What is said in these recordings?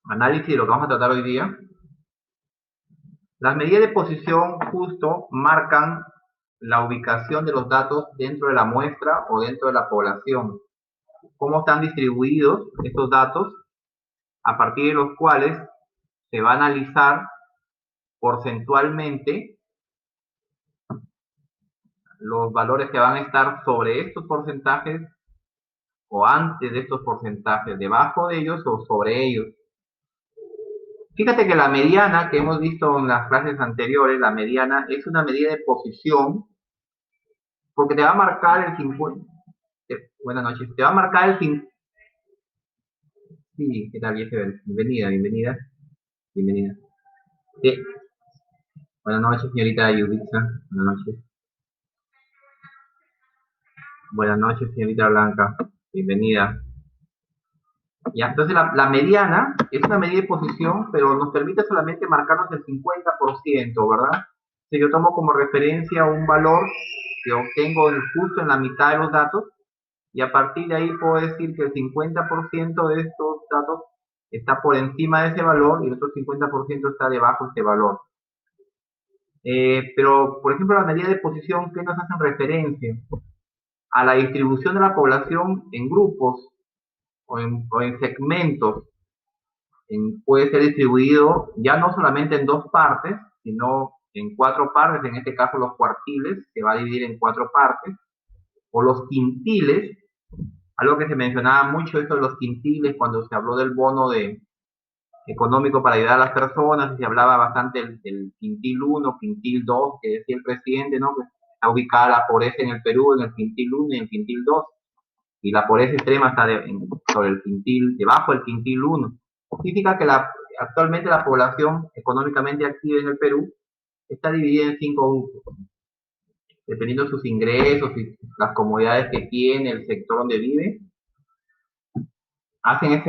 análisis de lo que vamos a tratar hoy día. Las medidas de posición justo marcan la ubicación de los datos dentro de la muestra o dentro de la población. Cómo están distribuidos estos datos, a partir de los cuales se va a analizar porcentualmente los valores que van a estar sobre estos porcentajes o antes de estos porcentajes, debajo de ellos o sobre ellos. Fíjate que la mediana que hemos visto en las clases anteriores, la mediana es una medida de posición porque te va a marcar el 50. Buenas noches, te va a marcar el 50. Sí, ¿qué tal, Jeffer? Bienvenida, bienvenida, bienvenida. Sí. Buenas noches, señorita Yubitsa. Buenas noches. Buenas noches, señorita Blanca. Bienvenida. Ya, entonces la mediana es una medida de posición, pero nos permite solamente marcarnos el 50%, ¿verdad? Si yo tomo como referencia un valor que obtengo justo en la mitad de los datos, y a partir de ahí puedo decir que el 50% de estos datos está por encima de ese valor y el otro 50% está debajo de ese valor. Pero, por ejemplo, las medidas de posición, ¿qué nos hacen referencia? A la distribución de la población en grupos o en segmentos. Puede ser distribuido ya no solamente en dos partes, sino en cuatro partes, en este caso los cuartiles, se va a dividir en cuatro partes, o los quintiles, algo que se mencionaba mucho esto de los quintiles cuando se habló del bono económico para ayudar a las personas, y se hablaba bastante del quintil 1, quintil 2, que decía el presidente, ¿no? Que está ubicada la pobreza en el Perú en el quintil 1 y en el quintil 2, y la pobreza extrema está sobre el quintil, debajo del quintil 1. Significa que actualmente la población económicamente activa en el Perú está dividida en 5 grupos, dependiendo de sus ingresos y las comodidades que tiene, el sector donde vive, hacen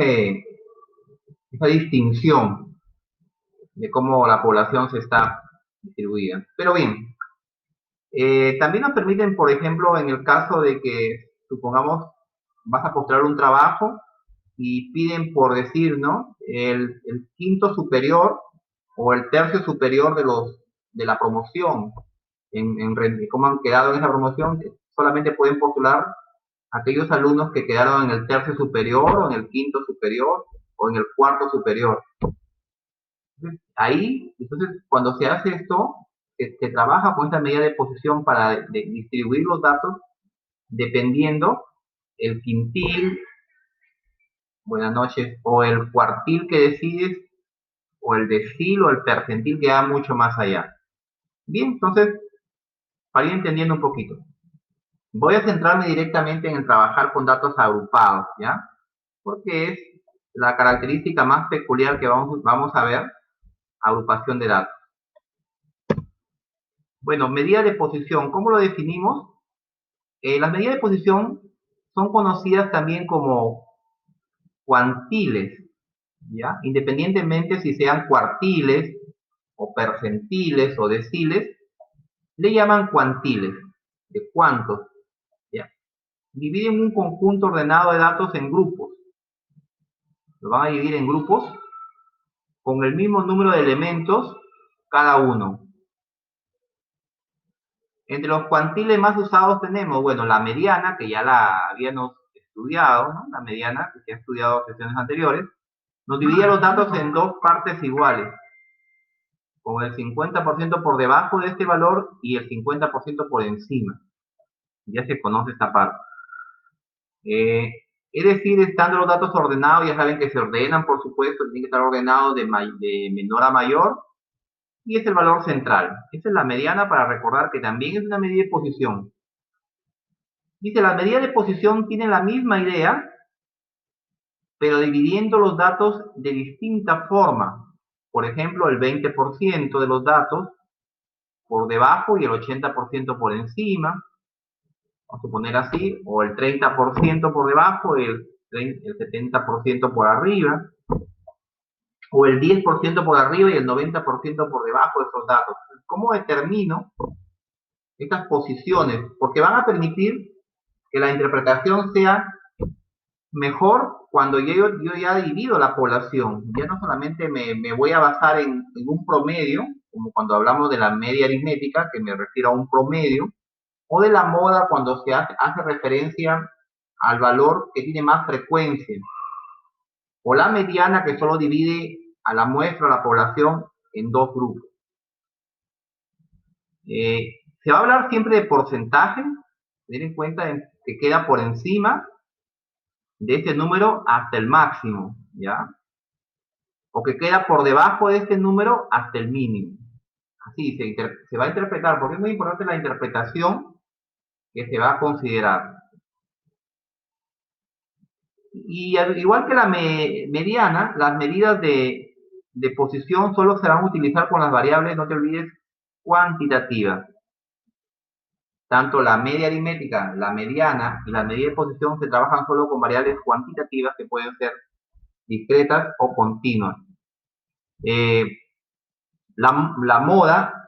esa distinción de cómo la población se está distribuida. Pero bien, también nos permiten, por ejemplo, en el caso de que, supongamos, vas a postular un trabajo y piden, por decir, ¿no? El quinto superior o el tercio superior de la promoción, cómo han quedado en esa promoción, solamente pueden postular aquellos alumnos que quedaron en el tercio superior o en el quinto superior o en el cuarto superior. Ahí, entonces, cuando se hace esto, se trabaja con esta medida de posición para distribuir los datos dependiendo el quintil, buenas noches, o el cuartil que decides, o el decil o el percentil que va mucho más allá. Bien, entonces, para ir entendiendo un poquito, voy a centrarme directamente en el trabajar con datos agrupados, ¿ya? Porque es la característica más peculiar que vamos a ver, agrupación de datos. Bueno, medida de posición, ¿cómo lo definimos? Las medidas de posición son conocidas también como cuantiles, ¿ya? Independientemente si sean cuartiles, o percentiles, o deciles, le llaman cuantiles, de cuántos, ¿ya? Dividen un conjunto ordenado de datos en grupos. Lo van a dividir en grupos con el mismo número de elementos cada uno. Entre los cuantiles más usados tenemos, bueno, la mediana, que ya la habíamos estudiado, ¿no? La mediana, que se ha estudiado en sesiones anteriores, nos divide los datos en dos partes iguales, con el 50% por debajo de este valor y el 50% por encima. Ya se conoce esta parte. Es decir, estando los datos ordenados, ya saben que se ordenan, por supuesto, tienen que estar ordenados de menor a mayor, y es el valor central. Esta es la mediana para recordar que también es una medida de posición. Dice, las medidas de posición tienen la misma idea, pero dividiendo los datos de distinta forma. Por ejemplo, el 20% de los datos por debajo y el 80% por encima. Vamos a suponer así, o el 30% por debajo y el 70% por arriba, o el 10% por arriba y el 90% por debajo de esos datos. ¿Cómo determino estas posiciones? Porque van a permitir que la interpretación sea mejor cuando yo ya divido la población, ya no solamente me voy a basar en un promedio, como cuando hablamos de la media aritmética, que me refiero a un promedio, o de la moda cuando se hace referencia al valor que tiene más frecuencia, o la mediana que solo divide a la muestra, a la población, en dos grupos. Se va a hablar siempre de porcentaje, tener en cuenta que queda por encima de este número hasta el máximo, ¿ya? O que queda por debajo de este número hasta el mínimo. Así se va a interpretar, porque es muy importante la interpretación que se va a considerar. Y igual que la mediana, las medidas de posición solo se van a utilizar con las variables, no te olvides, cuantitativas. Tanto la media aritmética, la mediana y la medida de posición se trabajan solo con variables cuantitativas que pueden ser discretas o continuas. La moda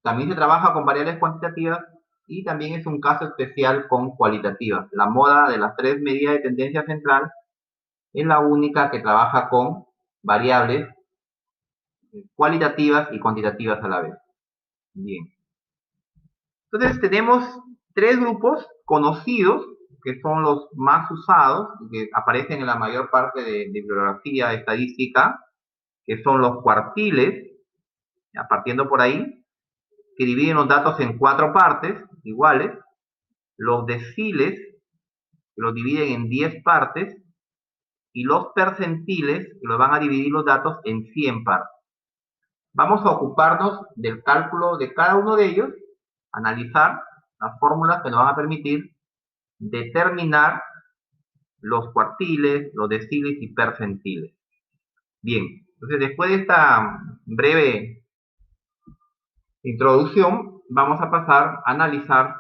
también se trabaja con variables cuantitativas y también es un caso especial con cualitativas. La moda de las tres medidas de tendencia central es la única que trabaja con variables cualitativas y cuantitativas a la vez. Bien. Entonces tenemos tres grupos conocidos que son los más usados, que aparecen en la mayor parte de bibliografía estadística, que son los cuartiles, ya partiendo por ahí, que dividen los datos en cuatro partes iguales, los deciles, que los dividen en 10 partes, y los percentiles, que los van a dividir los datos en 100 partes. Vamos a ocuparnos del cálculo de cada uno de ellos, analizar las fórmulas que nos van a permitir determinar los cuartiles, los deciles y percentiles. Bien, entonces después de esta breve introducción, vamos a pasar a analizar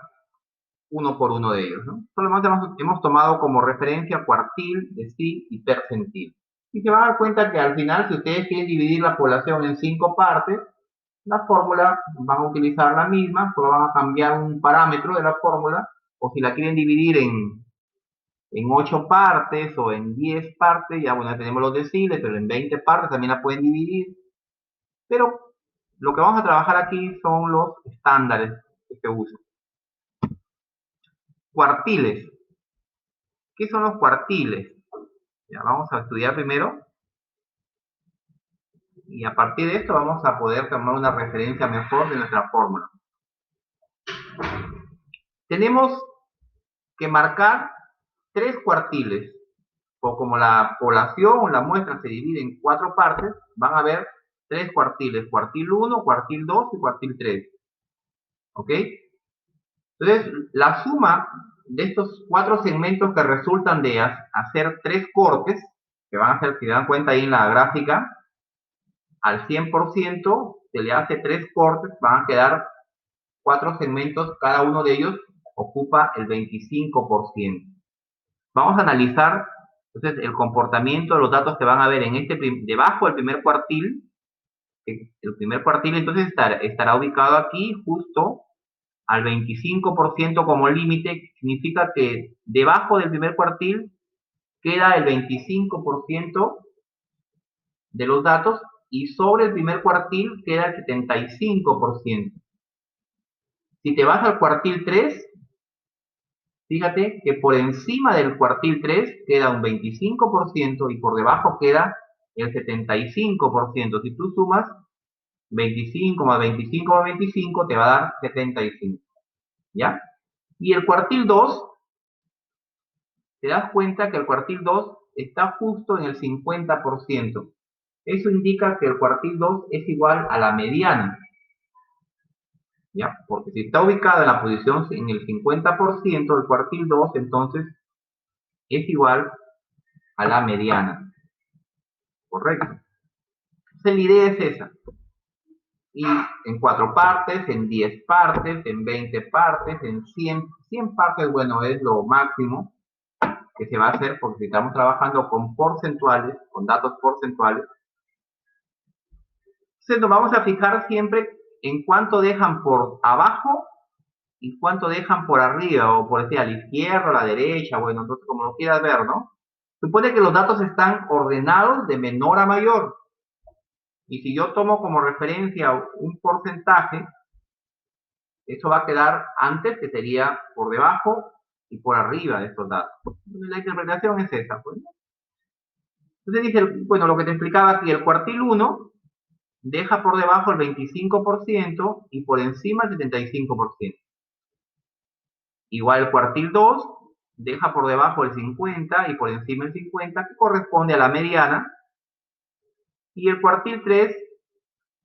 uno por uno de ellos, ¿no? Solamente hemos tomado como referencia cuartil, decil y percentil. Y se van a dar cuenta que al final, si ustedes quieren dividir la población en 5 partes, la fórmula van a utilizar la misma, solo van a cambiar un parámetro de la fórmula, o si la quieren dividir en 8 partes o en 10 partes, ya bueno, ya tenemos los deciles, pero en 20 partes también la pueden dividir. Pero lo que vamos a trabajar aquí son los estándares que se usan. Cuartiles. ¿Qué son los cuartiles? Ya, vamos a estudiar primero. Y a partir de esto vamos a poder tomar una referencia mejor de nuestra fórmula. Tenemos que marcar 3 cuartiles. O como la población o la muestra se divide en 4 partes, van a haber 3 cuartiles. Cuartil 1, cuartil 2 y cuartil 3. ¿Ok? Entonces, la suma de estos 4 segmentos que resultan de hacer 3 cortes, que van a ser, si se dan cuenta ahí en la gráfica, al 100% se le hace 3 cortes, van a quedar 4 segmentos, cada uno de ellos ocupa el 25%. Vamos a analizar entonces el comportamiento de los datos que van a ver en debajo del primer cuartil. El primer cuartil entonces estará ubicado aquí justo al 25% como límite, significa que debajo del primer cuartil queda el 25% de los datos y sobre el primer cuartil queda el 75%. Si te vas al cuartil 3, fíjate que por encima del cuartil 3 queda un 25% y por debajo queda el 75%. Si tú sumas 25 más 25 más 25 te va a dar 75. ¿Ya? Y el cuartil 2, te das cuenta que el cuartil 2 está justo en el 50%. Eso indica que el cuartil 2 es igual a la mediana. ¿Ya? Porque si está ubicado en la posición en el 50% del cuartil 2, entonces es igual a la mediana. Correcto. Entonces la idea es esa. Y en 4 partes, en 10 partes, en 20 partes, en 100 partes, bueno, es lo máximo que se va a hacer porque estamos trabajando con porcentuales, con datos porcentuales. Entonces nos vamos a fijar siempre en cuánto dejan por abajo y cuánto dejan por arriba, o por decir a la izquierda o a la derecha, bueno, entonces como lo quieras ver, ¿no? Supone que los datos están ordenados de menor a mayor. Y si yo tomo como referencia un porcentaje, eso va a quedar antes, que sería por debajo y por arriba de estos datos. Entonces, la interpretación es esa. Pues. Entonces dice, bueno, lo que te explicaba aquí, el cuartil 1 deja por debajo el 25% y por encima el 75%. Igual el cuartil 2 deja por debajo el 50 y por encima el 50, que corresponde a la mediana. Y el cuartil 3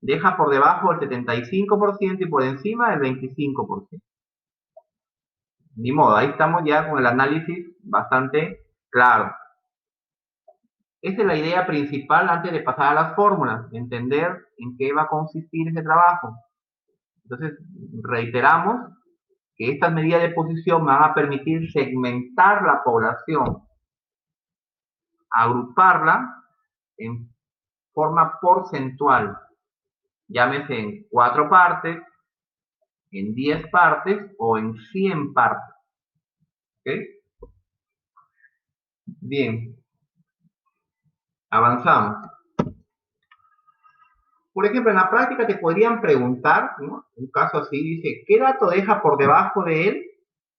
deja por debajo el 75% y por encima el 25%. Ni modo, ahí estamos ya con el análisis bastante claro. Esa es la idea principal antes de pasar a las fórmulas, entender en qué va a consistir ese trabajo. Entonces, reiteramos que estas medidas de posición van a permitir segmentar la población, agruparla en forma porcentual, llámese en 4 partes, en 10 partes o en 100 partes. ¿Ok? Bien, avanzamos. Por ejemplo, en la práctica te podrían preguntar, ¿no? Un caso así dice, ¿qué dato deja por debajo de él?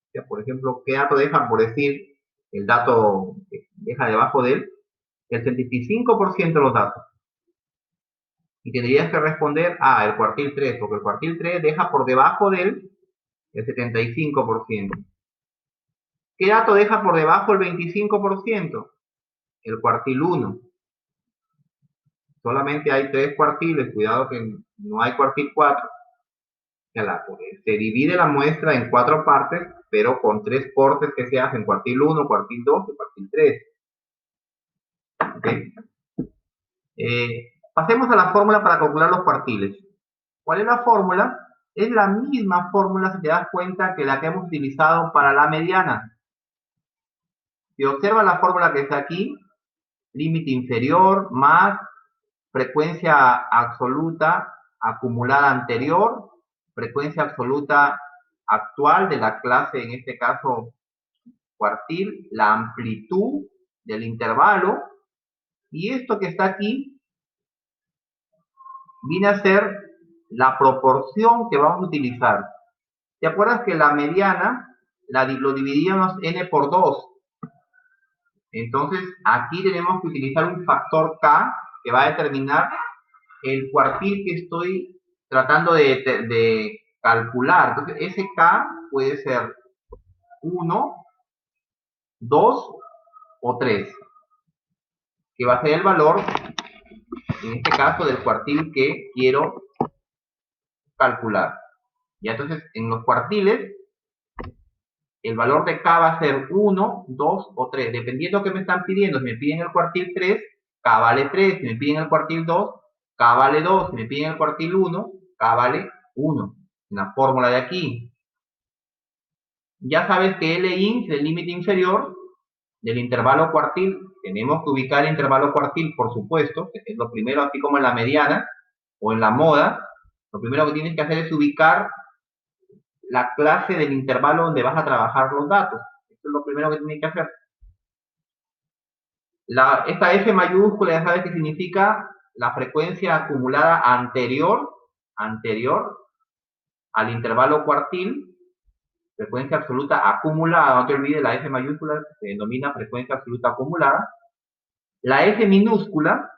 O sea, por ejemplo, ¿qué dato deja, por decir, el dato que deja debajo de él? El 75% de los datos. Y tendrías que responder, el cuartil 3, porque el cuartil 3 deja por debajo de él el 75%. ¿Qué dato deja por debajo el 25%? El cuartil 1. Solamente hay 3 cuartiles, cuidado que no hay cuartil 4. Se divide la muestra en 4 partes, pero con 3 cortes que se hacen, cuartil 1, cuartil 2 y cuartil 3. ¿Okay? Pasemos a la fórmula para calcular los cuartiles. ¿Cuál es la fórmula? Es la misma fórmula, si te das cuenta, que la que hemos utilizado para la mediana. Si observas la fórmula que está aquí, límite inferior más frecuencia absoluta acumulada anterior, frecuencia absoluta actual de la clase, en este caso cuartil, la amplitud del intervalo, y esto que está aquí viene a ser la proporción que vamos a utilizar. ¿Te acuerdas que la mediana lo dividíamos n por 2? Entonces, aquí tenemos que utilizar un factor k que va a determinar el cuartil que estoy tratando de calcular. Entonces, ese k puede ser 1, 2 o 3, que va a ser el valor, en este caso, del cuartil que quiero calcular. Y entonces, en los cuartiles, el valor de k va a ser 1, 2 o 3, dependiendo que me están pidiendo. Si me piden el cuartil 3, k vale 3. Si me piden el cuartil 2, k vale 2. Si me piden el cuartil 1, k vale 1. En la fórmula de aquí. Ya sabes que L es el límite inferior del intervalo cuartil. Tenemos que ubicar el intervalo cuartil, por supuesto, que es lo primero, así como en la mediana o en la moda. Lo primero que tienes que hacer es ubicar la clase del intervalo donde vas a trabajar los datos. Eso es lo primero que tienes que hacer. Esta F mayúscula ya sabes que significa la frecuencia acumulada anterior al intervalo cuartil, frecuencia absoluta acumulada. No te olvides, la F mayúscula se denomina frecuencia absoluta acumulada. La F minúscula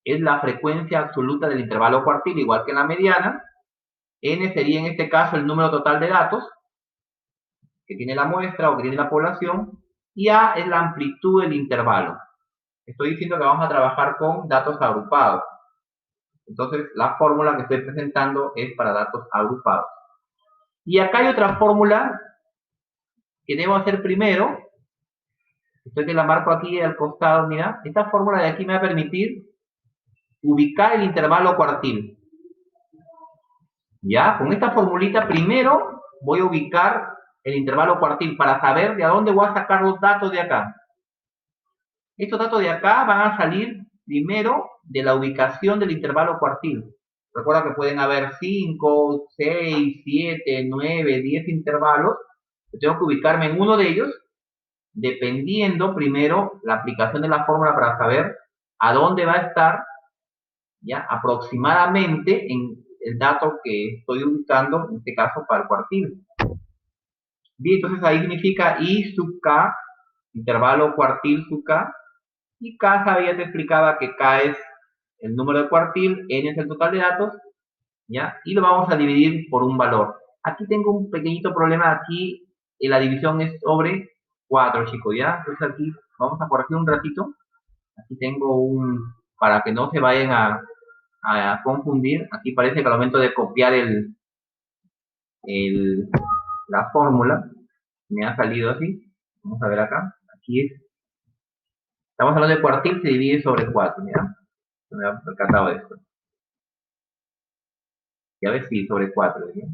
es la frecuencia absoluta del intervalo cuartil, igual que en la mediana. N sería en este caso el número total de datos que tiene la muestra o que tiene la población, y A es la amplitud del intervalo. Estoy diciendo que vamos a trabajar con datos agrupados. Entonces, la fórmula que estoy presentando es para datos agrupados. Y acá hay otra fórmula que debo hacer primero. Estoy que la marco aquí al costado, mira. Esta fórmula de aquí me va a permitir ubicar el intervalo cuartil. Ya, con esta formulita primero voy a ubicar el intervalo cuartil para saber de a dónde voy a sacar los datos de acá. Estos datos de acá van a salir primero de la ubicación del intervalo cuartil. Recuerda que pueden haber 5, 6, 7, 9, 10 intervalos. Yo tengo que ubicarme en uno de ellos dependiendo primero la aplicación de la fórmula para saber a dónde va a estar, ¿ya? Aproximadamente en el dato que estoy ubicando, en este caso para el cuartil. Bien, entonces ahí significa I sub K, intervalo cuartil sub K, y K sabía, te explicaba que K es el número de cuartil, N es el total de datos, ¿ya? Y lo vamos a dividir por un valor. Aquí tengo un pequeñito problema, aquí la división es sobre 4, chicos, ¿ya? Entonces aquí vamos a corregir un ratito. Aquí tengo para que no se vayan a confundir, aquí parece que al momento de copiar el, la fórmula, me ha salido así. Vamos a ver acá. Aquí estamos hablando de cuartil, se divide sobre 4, ¿ya? Me ha percatado de esto. Ya ves, sí, sobre 4, ¿ya?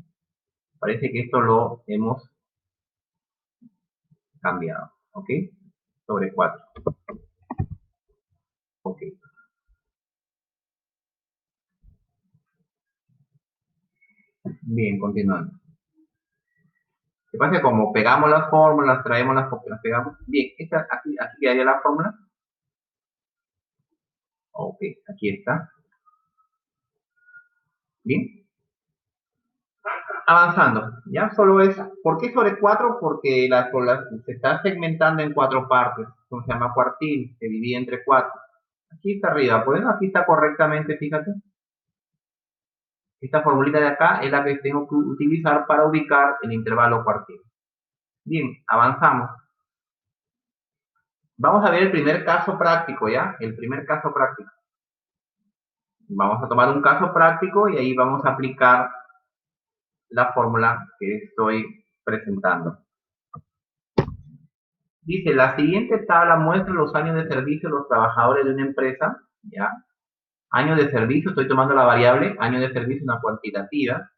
Parece que esto lo hemos cambiado, ¿ok? Sobre 4, ok. Bien, continuando. ¿Qué pasa? Como pegamos las fórmulas, traemos las pegamos. Bien, aquí quedaría la fórmula. Ok, aquí está. Bien. Avanzando, ¿ya? Solo es, ¿por qué sobre 4? Porque se está segmentando en 4 partes, como se llama cuartil, se divide entre 4. Aquí está arriba, pues aquí está correctamente, fíjate. Esta formulita de acá es la que tengo que utilizar para ubicar el intervalo cuartil. Bien, avanzamos. Vamos a ver el primer caso práctico, ¿ya? El primer caso práctico. Vamos a tomar un caso práctico y ahí vamos a aplicar la fórmula que estoy presentando. Dice, la siguiente tabla muestra los años de servicio de los trabajadores de una empresa, ¿ya? Años de servicio, estoy tomando la variable, año de servicio, una cuantitativa,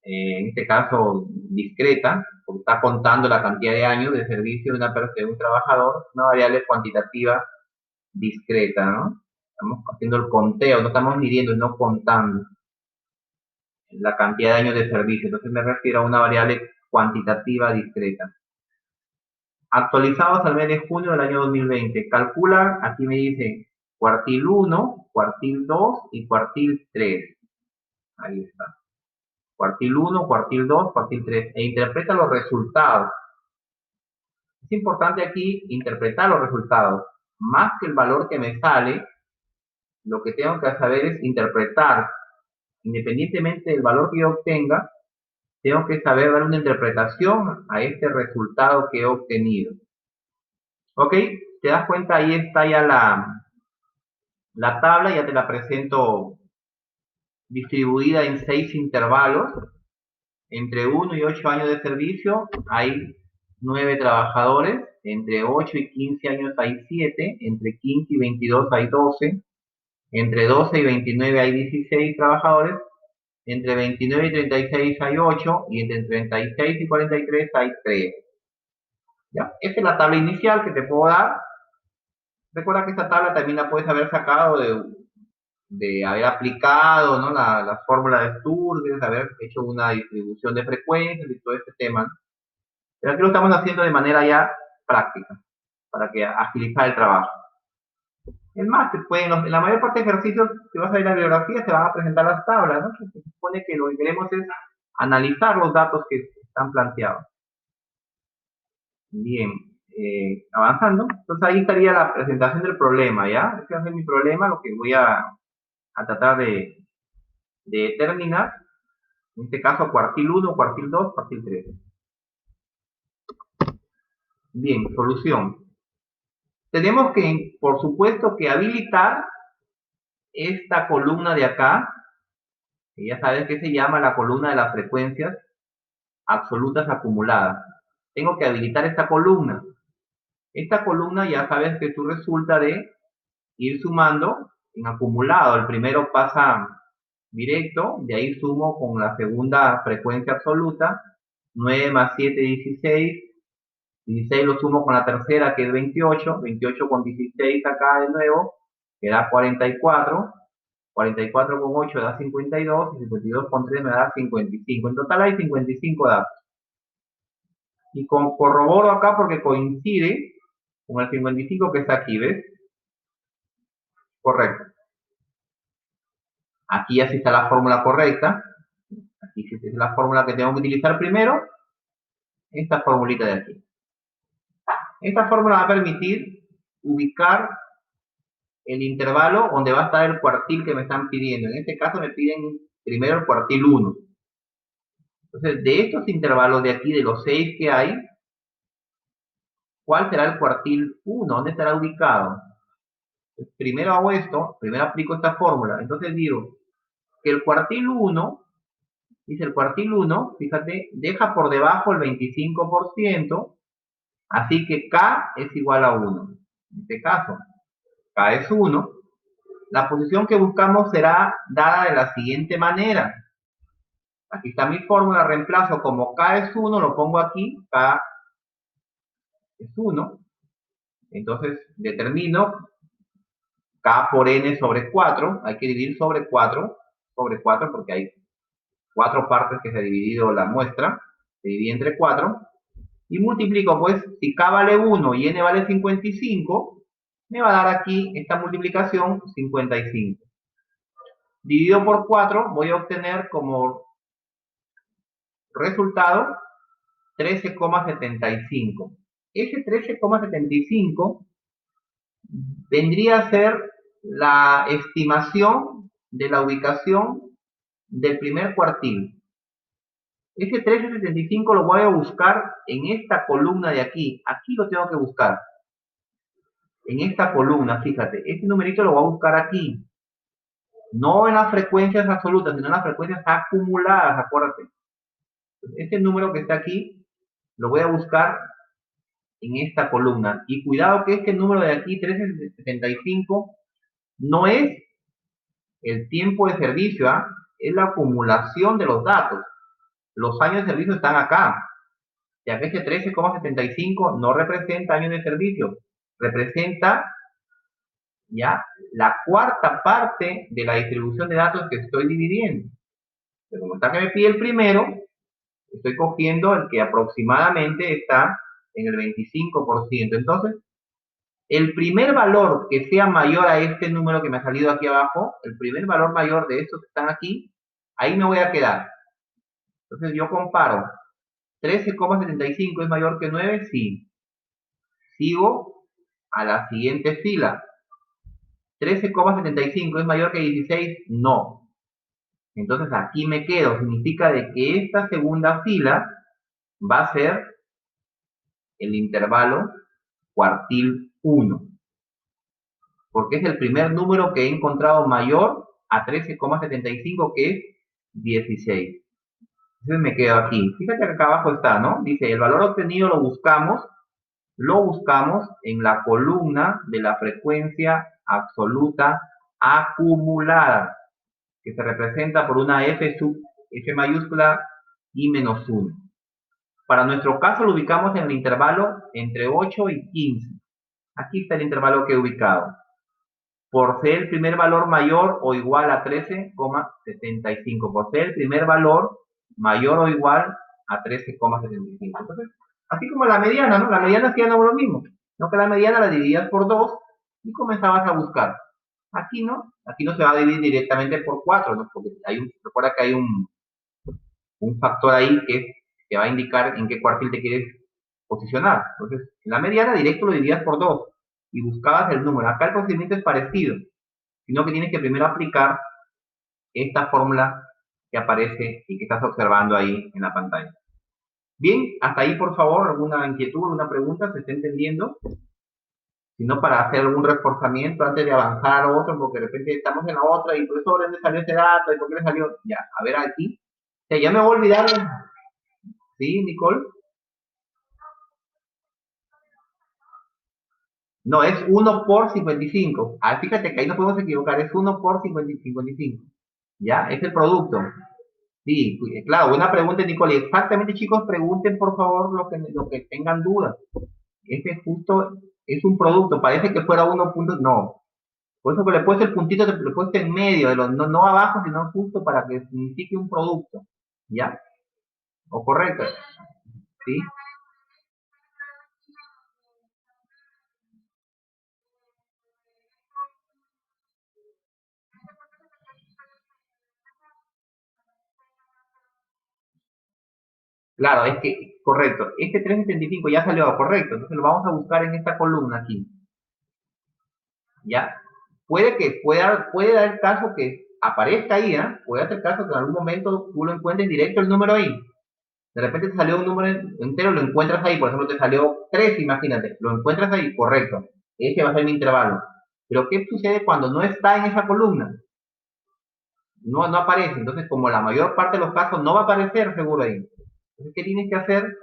en este caso discreta, porque está contando la cantidad de años de servicio de un trabajador, una variable cuantitativa discreta, ¿no? Estamos haciendo el conteo, no estamos midiendo, no contando la cantidad de años de servicio. Entonces me refiero a una variable cuantitativa discreta. Actualizados al mes de junio del año 2020. Calcula, aquí me dice cuartil 1, cuartil 2 y cuartil 3. Ahí está. Cuartil 1, cuartil 2, cuartil 3. E interpreta los resultados. Es importante aquí interpretar los resultados. Más que el valor que me sale, lo que tengo que saber es interpretar. Independientemente del valor que yo obtenga, tengo que saber dar una interpretación a este resultado que he obtenido. ¿Ok? ¿Te das cuenta? Ahí está ya la tabla, ya te la presento distribuida en 6 intervalos. Entre 1 y 8 años de servicio hay 9 trabajadores. Entre 8 y 15 años hay 7. Entre 15 y 22 hay 12. Entre 12 y 29 hay 16 trabajadores. Entre 29 y 36 hay 8. Y entre 36 y 43 hay 3. ¿Ya? Esta es la tabla inicial que te puedo dar. Recuerda que esta tabla también la puedes haber sacado de haber aplicado, ¿no? la fórmula de Sturges, de haber hecho una distribución de frecuencias y todo este tema, ¿no? Pero aquí lo estamos haciendo de manera ya práctica, para que agilizar el trabajo. Es más, en la mayor parte de ejercicios, si vas a ver la bibliografía, se van a presentar las tablas, ¿no? Se supone que lo que queremos es analizar los datos que están planteados. Bien, avanzando. Entonces ahí estaría la presentación del problema, ¿ya? Este va a ser mi problema, lo que voy a tratar de determinar. En este caso, cuartil 1, cuartil 2, cuartil 3. Bien, solución. Tenemos que, por supuesto, que habilitar esta columna de acá, que ya sabes que se llama la columna de las frecuencias absolutas acumuladas. Tengo que habilitar esta columna. Esta columna ya sabes que tú resulta de ir sumando en acumulado. El primero pasa directo, de ahí sumo con la segunda frecuencia absoluta, 9 más 7, 16. 16 lo sumo con la tercera, que es 28. 28 con 16 acá de nuevo, que da 44. 44 con 8 da 52. Y 52 con 3 me da 55. En total hay 55 datos. Y corroboro acá porque coincide con el 55 que está aquí, ¿ves? Correcto. Aquí ya sí está la fórmula correcta. Aquí sí es la fórmula que tengo que utilizar primero. Esta formulita de aquí. Esta fórmula va a permitir ubicar el intervalo donde va a estar el cuartil que me están pidiendo. En este caso me piden primero el cuartil 1. Entonces, de estos intervalos de aquí, de los 6 que hay, ¿cuál será el cuartil 1? ¿Dónde estará ubicado? Pues primero hago esto, primero aplico esta fórmula. Entonces digo que el cuartil 1, dice el cuartil 1, fíjate, deja por debajo el 25%, así que K es igual a 1. En este caso, K es 1. La posición que buscamos será dada de la siguiente manera. Aquí está mi fórmula, reemplazo como K es 1, lo pongo aquí, K es 1. Entonces determino K por N sobre 4, hay que dividir sobre 4 porque hay 4 partes que se ha dividido la muestra, se divide entre 4, y multiplico, pues, si K vale 1 y N vale 55, me va a dar aquí esta multiplicación 55. Dividido por 4, voy a obtener como resultado 13,75. Ese 13,75 vendría a ser la estimación de la ubicación del primer cuartil. Ese 13,75 lo voy a buscar en esta columna de aquí. Aquí lo tengo que buscar. En esta columna, fíjate, este numerito lo voy a buscar aquí. No en las frecuencias absolutas, sino en las frecuencias acumuladas, acuérdate. Este número que está aquí lo voy a buscar en esta columna. Y cuidado que este número de aquí, 13,75, no es el tiempo de servicio, ¿ah? Es la acumulación de los datos. Los años de servicio están acá. Ya que este 13,75 no representa años de servicio, representa ya la cuarta parte de la distribución de datos que estoy dividiendo. Pero como está que me pide el primero, estoy cogiendo el que aproximadamente está en el 25%. Entonces, el primer valor que sea mayor a este número que me ha salido aquí abajo, el primer valor mayor de estos que están aquí, ahí me voy a quedar. Entonces yo comparo, 13,75 es mayor que 9, sí. Sigo a la siguiente fila. 13,75 es mayor que 16, no. Entonces aquí me quedo, significa de que esta segunda fila va a ser el intervalo cuartil 1. Porque es el primer número que he encontrado mayor a 13,75, que es 16. Entonces me quedo aquí. Fíjate que acá abajo está, ¿no? Dice, el valor obtenido lo buscamos en la columna de la frecuencia absoluta acumulada, que se representa por una F mayúscula y menos 1. Para nuestro caso lo ubicamos en el intervalo entre 8 y 15. Aquí está el intervalo que he ubicado. Por ser el primer valor mayor o igual a 13,75. Por ser el primer valor mayor o igual a 13,75. Entonces, así como la mediana, ¿no? La mediana hacía lo mismo. No que la mediana la dividías por 2 y comenzabas a buscar. Aquí no se va a dividir directamente por 4, ¿no? Porque recuerda que hay un factor ahí que va a indicar en qué cuartil te quieres posicionar. Entonces, en la mediana directo lo dividías por 2 y buscabas el número. Acá el procedimiento es parecido, sino que tienes que primero aplicar esta fórmula que aparece y que estás observando ahí en la pantalla. Bien, hasta ahí por favor, alguna inquietud, alguna pregunta, ¿se está entendiendo? Si no, para hacer algún reforzamiento antes de avanzar a otro, porque de repente estamos en la otra y por eso ¿dónde salió ese dato? ¿Y por qué le salió? Ya, a ver aquí. O sea, ya me voy a olvidar. ¿Sí, Nicole? No, es 1 por 55. Ah, fíjate que ahí no podemos equivocar, es 1 por 55. ¿Ya? Es el producto. Sí, claro, buena pregunta, Nicole. Exactamente, chicos, pregunten por favor lo que tengan dudas. Este justo es un producto, parece que fuera 1 punto, no. Por eso que le he puesto el puntito, le he puesto en medio, no abajo, sino justo para que signifique un producto. ¿Ya? ¿O correcto? ¿Sí? Claro, es que, correcto, este 375 ya salió correcto, entonces lo vamos a buscar en esta columna aquí, ¿ya? Puede dar el caso que aparezca ahí, ¿eh? Puede ser el caso que en algún momento tú lo encuentres directo el número ahí. De repente te salió un número entero, lo encuentras ahí, por ejemplo, te salió 3, imagínate, lo encuentras ahí, correcto. Ese va a ser mi intervalo. Pero ¿qué sucede cuando no está en esa columna? No aparece. Entonces, como la mayor parte de los casos no va a aparecer seguro ahí. Entonces, ¿qué tienes que hacer?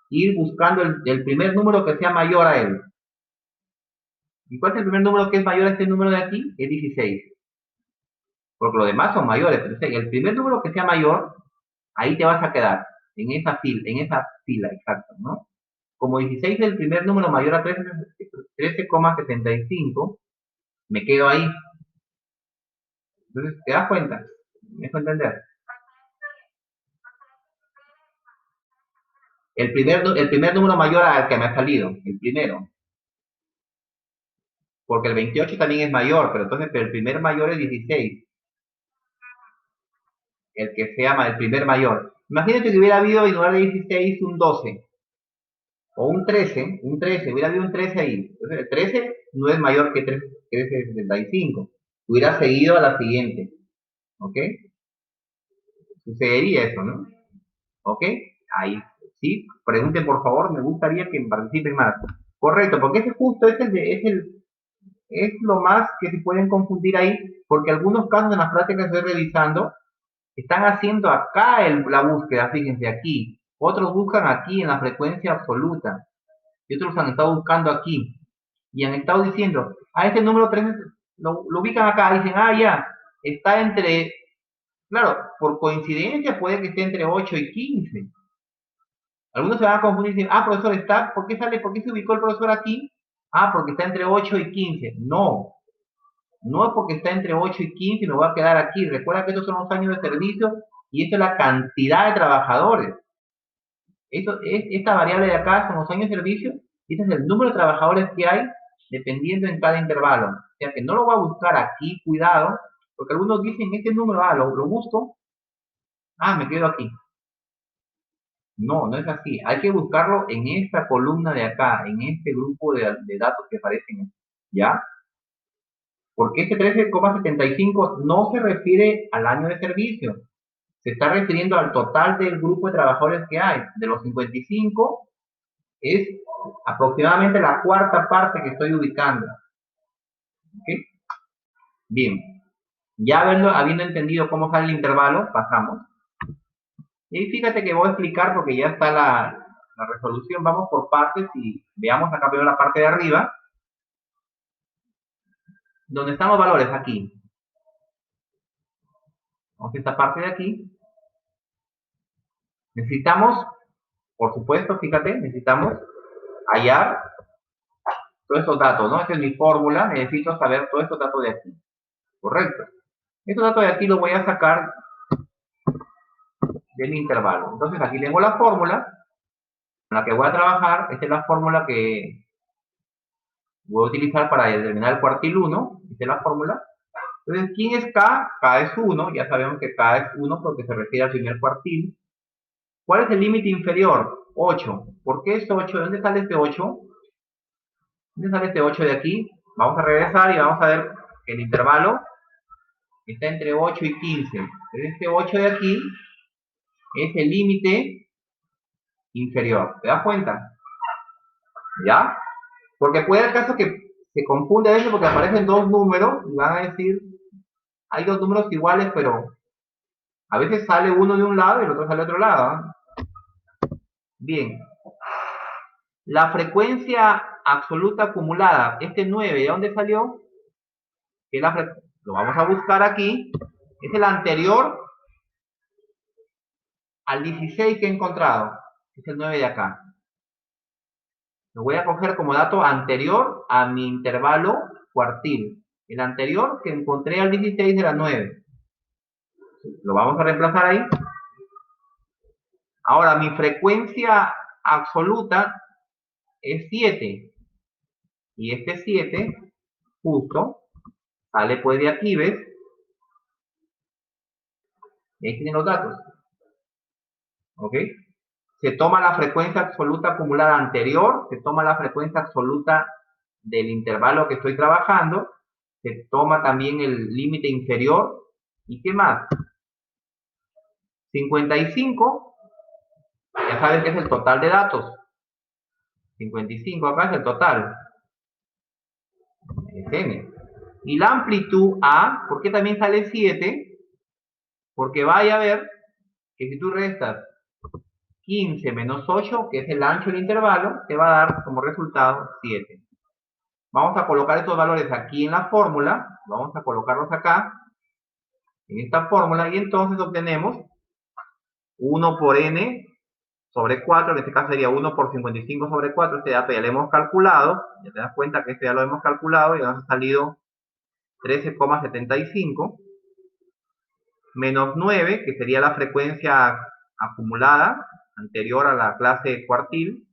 Ir buscando el primer número que sea mayor a él. ¿Y cuál es el primer número que es mayor a este número de aquí? Es 16. Porque los demás son mayores. Entonces, el primer número que sea mayor, ahí te vas a quedar. En esa fila, exacto, ¿no? Como 16 es el primer número mayor a 13,75, me quedo ahí. Entonces, ¿te das cuenta? ¿Me dejo entender? El primer número mayor al que me ha salido, el primero. Porque el 28 también es mayor, pero el primer mayor es 16. El que se llama el primer mayor. Imagínate que hubiera habido en lugar de 16 un 12 o un 13, hubiera habido un 13 ahí. Entonces el 13 no es mayor que 13,75. Hubiera seguido a la siguiente. ¿Ok? Sucedería eso, ¿no? ¿Ok? Ahí. Sí, pregunten por favor, me gustaría que participen más. Correcto, porque ese justo es lo más que se pueden confundir ahí, porque algunos casos en las prácticas que estoy revisando están haciendo acá la búsqueda, fíjense aquí. Otros buscan aquí en la frecuencia absoluta y otros han estado buscando aquí y han estado diciendo, este número 3 lo ubican acá, dicen, ya, está entre, claro, por coincidencia puede que esté entre 8 y 15. Algunos se van a confundir y dicen, profesor, ¿por qué se ubicó el profesor aquí? Porque está entre 8 y 15. No es porque está entre 8 y 15 y me voy a quedar aquí. Recuerda que estos son los años de servicio y esta es la cantidad de trabajadores. Esta variable de acá son los años de servicio y este es el número de trabajadores que hay dependiendo en cada intervalo. O sea que no lo voy a buscar aquí, cuidado, porque algunos dicen, este número, lo busco, me quedo aquí. No, no es así. Hay que buscarlo en esta columna de acá, en este grupo de datos que aparecen, ¿ya? Porque este 13,75 no se refiere al año de servicio, se está refiriendo al total del grupo de trabajadores que hay. De los 55 es aproximadamente la cuarta parte que estoy ubicando. ¿Okay? Bien, ya habiendo entendido cómo sale el intervalo, pasamos. Y fíjate que voy a explicar porque ya está la resolución. Vamos por partes y veamos acá primero la parte de arriba. ¿Dónde están los valores? Aquí. Vamos a esta parte de aquí. Necesitamos, por supuesto, fíjate, necesitamos hallar todos estos datos, ¿no? Esta es mi fórmula, necesito saber todos estos datos de aquí. Correcto. Estos datos de aquí los voy a sacar del intervalo. Entonces aquí tengo la fórmula con la que voy a trabajar. Esta es la fórmula que voy a utilizar para determinar el cuartil 1. Esta es la fórmula. Entonces, ¿quién es K? K es 1. Ya sabemos que K es 1 porque se refiere al primer cuartil. ¿Cuál es el límite inferior? 8. ¿Por qué es 8? ¿De dónde sale este 8? ¿Dónde sale este 8 de aquí? Vamos a regresar y vamos a ver que el intervalo está entre 8 y 15. Entonces, este 8 de aquí es el límite inferior. ¿Te das cuenta? ¿Ya? Porque puede el caso que se confunde a veces porque aparecen dos números y van a decir, hay dos números iguales, pero a veces sale uno de un lado y el otro sale de otro lado. Bien. La frecuencia absoluta acumulada, este 9, ¿de dónde salió? Lo vamos a buscar aquí. Es el anterior al 16 que he encontrado. Es el 9 de acá. Lo voy a coger como dato anterior a mi intervalo cuartil. El anterior que encontré al 16 era 9. Lo vamos a reemplazar ahí. Ahora, mi frecuencia absoluta es 7. Y este 7, justo, sale pues de aquí, ¿ves? Y ahí tienen los datos. ¿Ok? se toma la frecuencia absoluta acumulada anterior, se toma la frecuencia absoluta del intervalo que estoy trabajando, se toma también el límite inferior, ¿y qué más? 55, ya sabes que es el total de datos. 55 acá es el total. Es n. Y la amplitud A, ¿por qué también sale 7? Porque vaya a ver que si tú restas 15 menos 8, que es el ancho del intervalo, te va a dar como resultado 7. Vamos a colocar estos valores aquí en la fórmula, vamos a colocarlos acá, en esta fórmula, y entonces obtenemos 1 por n sobre 4, en este caso sería 1 por 55 sobre 4, este dato ya lo hemos calculado, ya te das cuenta que este ya lo hemos calculado y nos ha salido 13,75, menos 9, que sería la frecuencia acumulada anterior a la clase cuartil,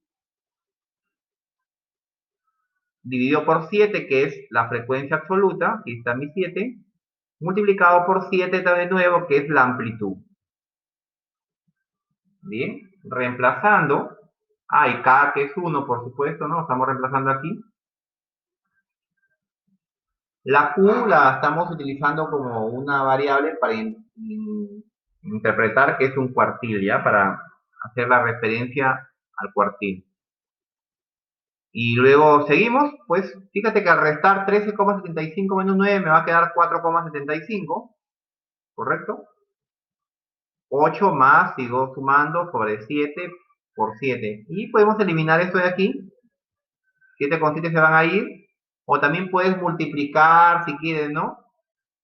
dividido por 7, que es la frecuencia absoluta, aquí está mi 7, multiplicado por 7 de nuevo, que es la amplitud. Bien, reemplazando, y K que es 1, por supuesto, ¿no? Estamos reemplazando aquí. La Q la estamos utilizando como una variable para interpretar que es un cuartil, ¿ya? Para hacer la referencia al cuartil. Y luego seguimos, pues fíjate que al restar 13,75 menos 9 me va a quedar 4,75, ¿correcto? 8 más, sigo sumando sobre 7 por 7. Y podemos eliminar esto de aquí. 7 se van a ir. O también puedes multiplicar, si quieres, ¿no?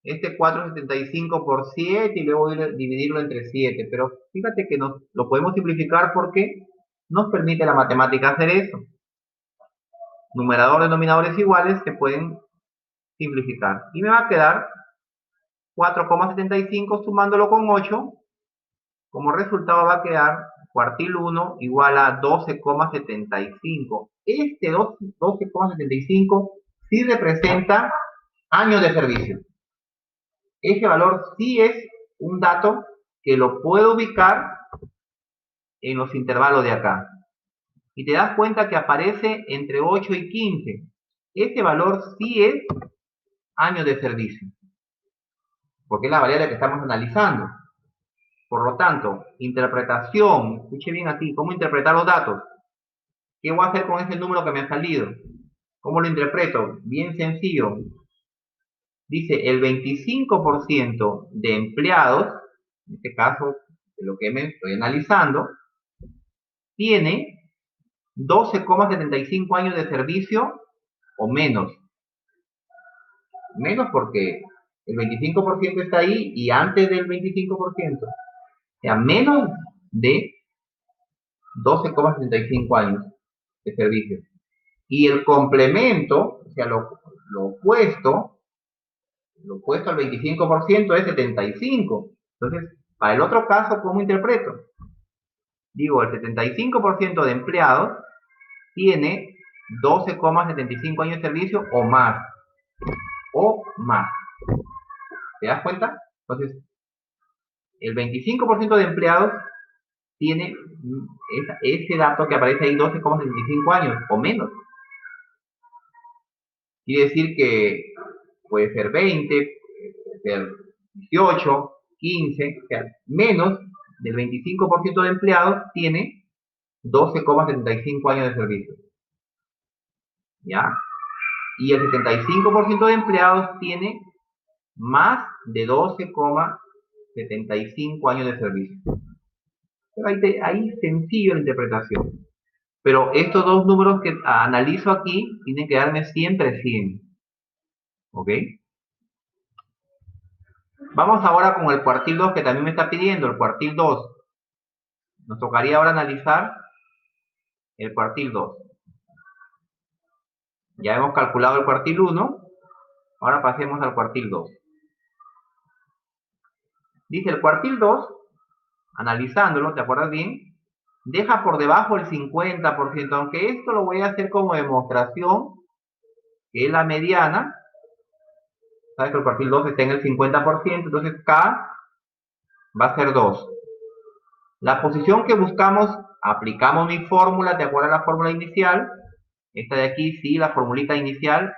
Este 4,75 por 7 y luego dividirlo entre 7. Pero fíjate que lo podemos simplificar porque nos permite la matemática hacer eso. Numerador, denominadores iguales se pueden simplificar. Y me va a quedar 4,75 sumándolo con 8. Como resultado va a quedar cuartil 1 igual a 12,75. Este 12,75 sí representa años de servicio. Ese valor sí es un dato que lo puedo ubicar en los intervalos de acá. Y te das cuenta que aparece entre 8 y 15. Ese valor sí es años de servicio, porque es la variable que estamos analizando. Por lo tanto, interpretación, escuche bien aquí, ¿cómo interpretar los datos? ¿Qué voy a hacer con ese número que me ha salido? ¿Cómo lo interpreto? Bien sencillo. Dice, el 25% de empleados, en este caso, de lo que me estoy analizando, tiene 12,75 años de servicio o menos. Menos porque el 25% está ahí y antes del 25%. O sea, menos de 12,75 años de servicio. Y el complemento, o sea, lo opuesto al 25% es 75. Entonces, para el otro caso, ¿cómo interpreto? Digo, el 75% de empleados tiene 12,75 años de servicio o más. O más. ¿Te das cuenta? Entonces, el 25% de empleados tiene ese dato que aparece ahí, 12,75 años o menos. Quiere decir que puede ser 20, puede ser 18, 15, o sea, menos del 25% de empleados tiene 12,75 años de servicio. ¿Ya? Y el 75% de empleados tiene más de 12,75 años de servicio. Pero ahí sencillo la interpretación. Pero estos dos números que analizo aquí tienen que darme siempre 100. ¿Ok? Vamos ahora con el cuartil 2 que también me está pidiendo, el cuartil 2. Nos tocaría ahora analizar el cuartil 2. Ya hemos calculado el cuartil 1, ahora pasemos al cuartil 2. Dice el cuartil 2, analizándolo, ¿te acuerdas bien? Deja por debajo el 50%, aunque esto lo voy a hacer como demostración, que es la mediana. Sabes que el cuartil 2 está en el 50%, entonces K va a ser 2. La posición que buscamos, aplicamos mi fórmula de acuerdo a la fórmula inicial. Esta de aquí, sí, la formulita inicial.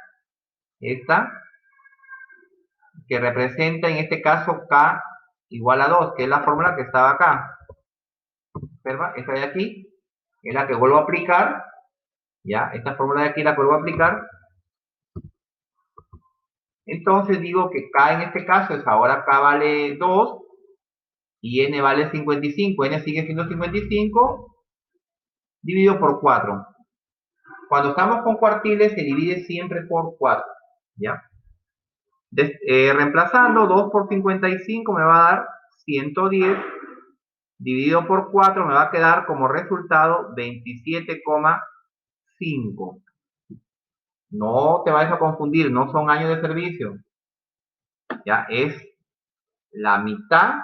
Esta, que representa en este caso K igual a 2, que es la fórmula que estaba acá. Observa, esta de aquí es la que vuelvo a aplicar. Ya, esta fórmula de aquí la vuelvo a aplicar. Entonces digo que K en este caso es ahora K vale 2 y N vale 55. N sigue siendo 55 dividido por 4. Cuando estamos con cuartiles se divide siempre por 4. ¿Ya? Reemplazando 2 por 55 me va a dar 110 dividido por 4 me va a quedar como resultado 27,5. No te vayas a confundir, no son años de servicio. Ya es la mitad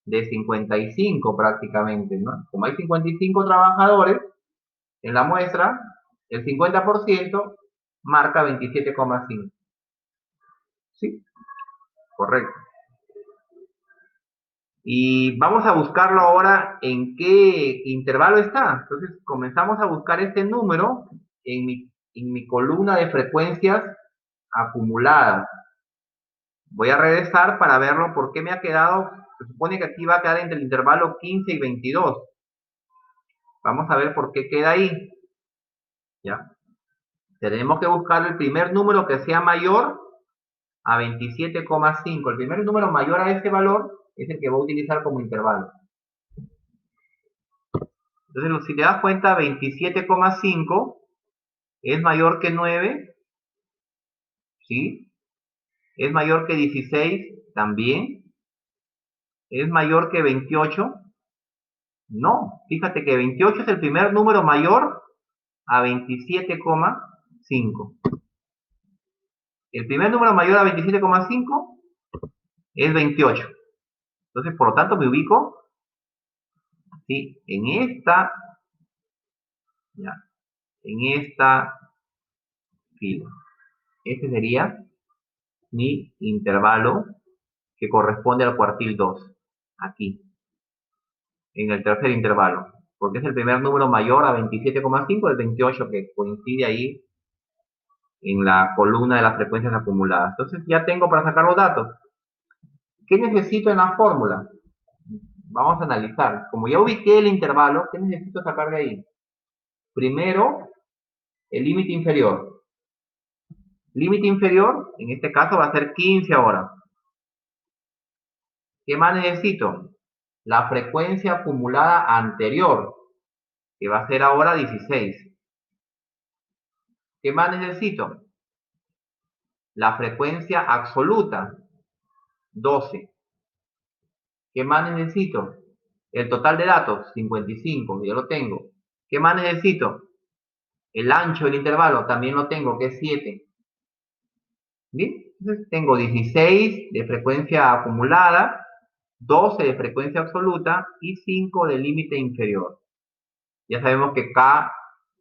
de 55 prácticamente, ¿no? Como hay 55 trabajadores en la muestra, el 50% marca 27,5. ¿Sí? Correcto. Y vamos a buscarlo ahora en qué intervalo está. Entonces comenzamos a buscar este número en mi columna de frecuencias acumuladas. Voy a regresar para verlo porque me ha quedado, se supone que aquí va a quedar entre el intervalo 15 y 22. Vamos a ver por qué queda ahí. ¿Ya? Tenemos que buscar el primer número que sea mayor a 27,5. El primer número mayor a ese valor es el que voy a utilizar como intervalo. Entonces, si te das cuenta, 27,5 es mayor que 9, ¿sí? Es mayor que 16, también. Es mayor que 28, no. Fíjate que 28 es el primer número mayor a 27,5. El primer número mayor a 27,5 es 28. Entonces, por lo tanto, me ubico, ¿sí? Ya, en esta fila. Este sería mi intervalo que corresponde al cuartil 2. Aquí, en el tercer intervalo. Porque es el primer número mayor a 27,5, el 28 que coincide ahí en la columna de las frecuencias acumuladas. Entonces ya tengo para sacar los datos. ¿Qué necesito en la fórmula? Vamos a analizar. Como ya ubiqué el intervalo, ¿qué necesito sacar de ahí? Primero, el límite inferior. Límite inferior, en este caso va a ser 15 ahora. ¿Qué más necesito? La frecuencia acumulada anterior, que va a ser ahora 16. ¿Qué más necesito? La frecuencia absoluta, 12. ¿Qué más necesito? El total de datos, 55, yo lo tengo. ¿Qué más necesito? El ancho del intervalo, también lo tengo, que es 7. ¿Bien? Entonces tengo 16 de frecuencia acumulada, 12 de frecuencia absoluta y 5 de límite inferior. Ya sabemos que K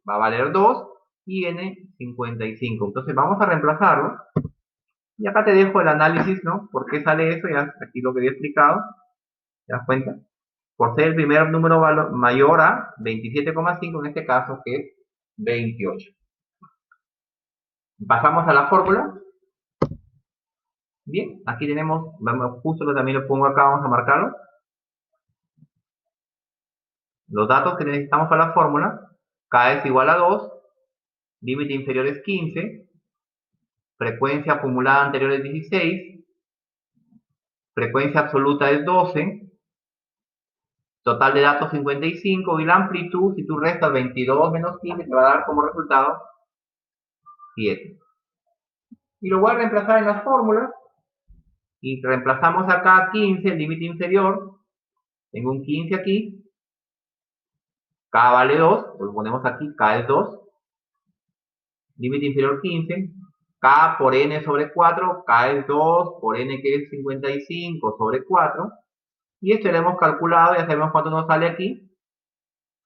va a valer 2 y N 55. Entonces vamos a reemplazarlo. Y acá te dejo el análisis, ¿no? ¿Por qué sale eso? Ya aquí lo que había explicado. ¿Te das cuenta? Por ser el primer número mayor a 27,5, en este caso, que es 28. Pasamos a la fórmula. Bien, aquí tenemos, justo lo también lo pongo acá, vamos a marcarlo. Los datos que necesitamos para la fórmula. K es igual a 2, límite inferior es 15, frecuencia acumulada anterior es 16, frecuencia absoluta es 12, total de datos 55 y la amplitud, si tú restas 22 menos 15, te va a dar como resultado 7. Y lo voy a reemplazar en las fórmulas. Y reemplazamos acá 15, el límite inferior. Tengo un 15 aquí. K vale 2, pues ponemos aquí, K es 2. Límite inferior 15. K por N sobre 4, K es 2 por N que es 55 sobre 4. Y esto lo hemos calculado, ya sabemos cuánto nos sale aquí.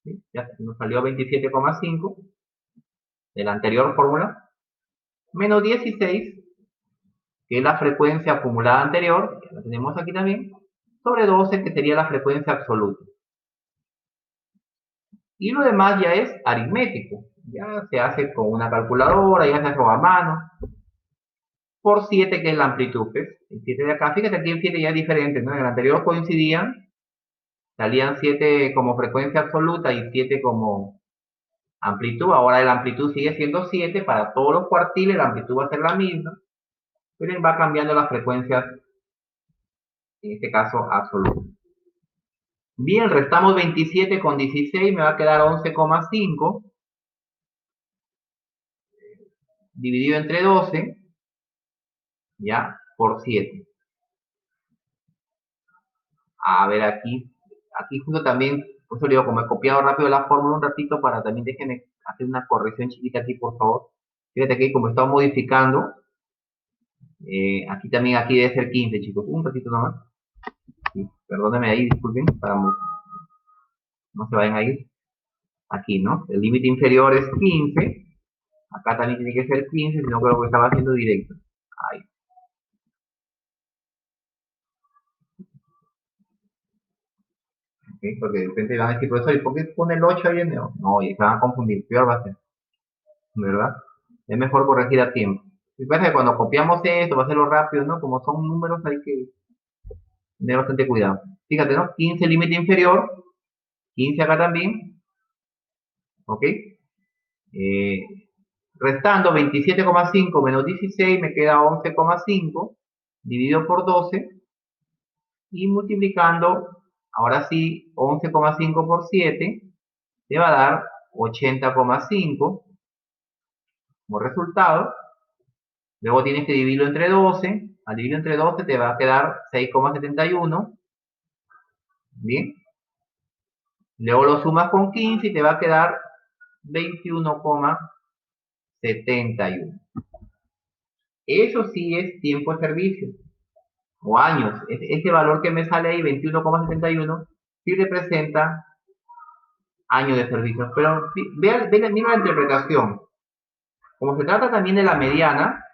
¿Sí? Ya nos salió 27,5 de la anterior fórmula. Menos 16, que es la frecuencia acumulada anterior, que la tenemos aquí también, sobre 12, que sería la frecuencia absoluta. Y lo demás ya es aritmético. Ya se hace con una calculadora, ya se hace a mano. Por 7, que es la amplitud. ¿Ves? El 7 de acá, fíjate aquí el 7 ya es diferente, ¿no? En el anterior coincidían, salían 7 como frecuencia absoluta y 7 como amplitud. Ahora la amplitud sigue siendo 7 para todos los cuartiles, la amplitud va a ser la misma, pero va cambiando las frecuencias, en este caso absoluta. Bien, restamos 27 con 16, me va a quedar 11,5 dividido entre 12, ya, por 7. A ver aquí justo también, por eso le digo, como he copiado rápido la fórmula un ratito, para también déjenme hacer una corrección chiquita aquí, por favor. Fíjate que como estamos modificando, aquí también, aquí debe ser 15, chicos. Un ratito nomás. Sí, perdónenme ahí, disculpen, para no se vayan a ir. Aquí, ¿no? El límite inferior es 15. Acá también tiene que ser 15, si no creo que estaba haciendo directo. Ahí. ¿Okay? Porque de repente van a decir, profesor, ¿y por qué pone el 8 ahí en el? No, y se van a confundir. Peor va a ser. ¿Verdad? Es mejor corregir a tiempo. Y pasa que cuando copiamos esto, va a hacerlo rápido, ¿no? Como son números, hay que tener bastante cuidado. Fíjate, ¿no? 15 límite inferior, 15 acá también, ¿ok? Eh, Restando 27,5 menos 16 me queda 11,5 dividido por 12 y multiplicando, ahora sí, 11,5 por 7 te va a dar 80,5 como resultado. Luego tienes que dividirlo entre 12. Al dividirlo entre 12 te va a quedar 6,71. Bien. Luego lo sumas con 15 y te va a quedar 21,71. Eso sí es tiempo de servicio. O años. Este valor que me sale ahí, 21,71, sí representa años de servicio. Pero vean la misma interpretación. Como se trata también de la mediana,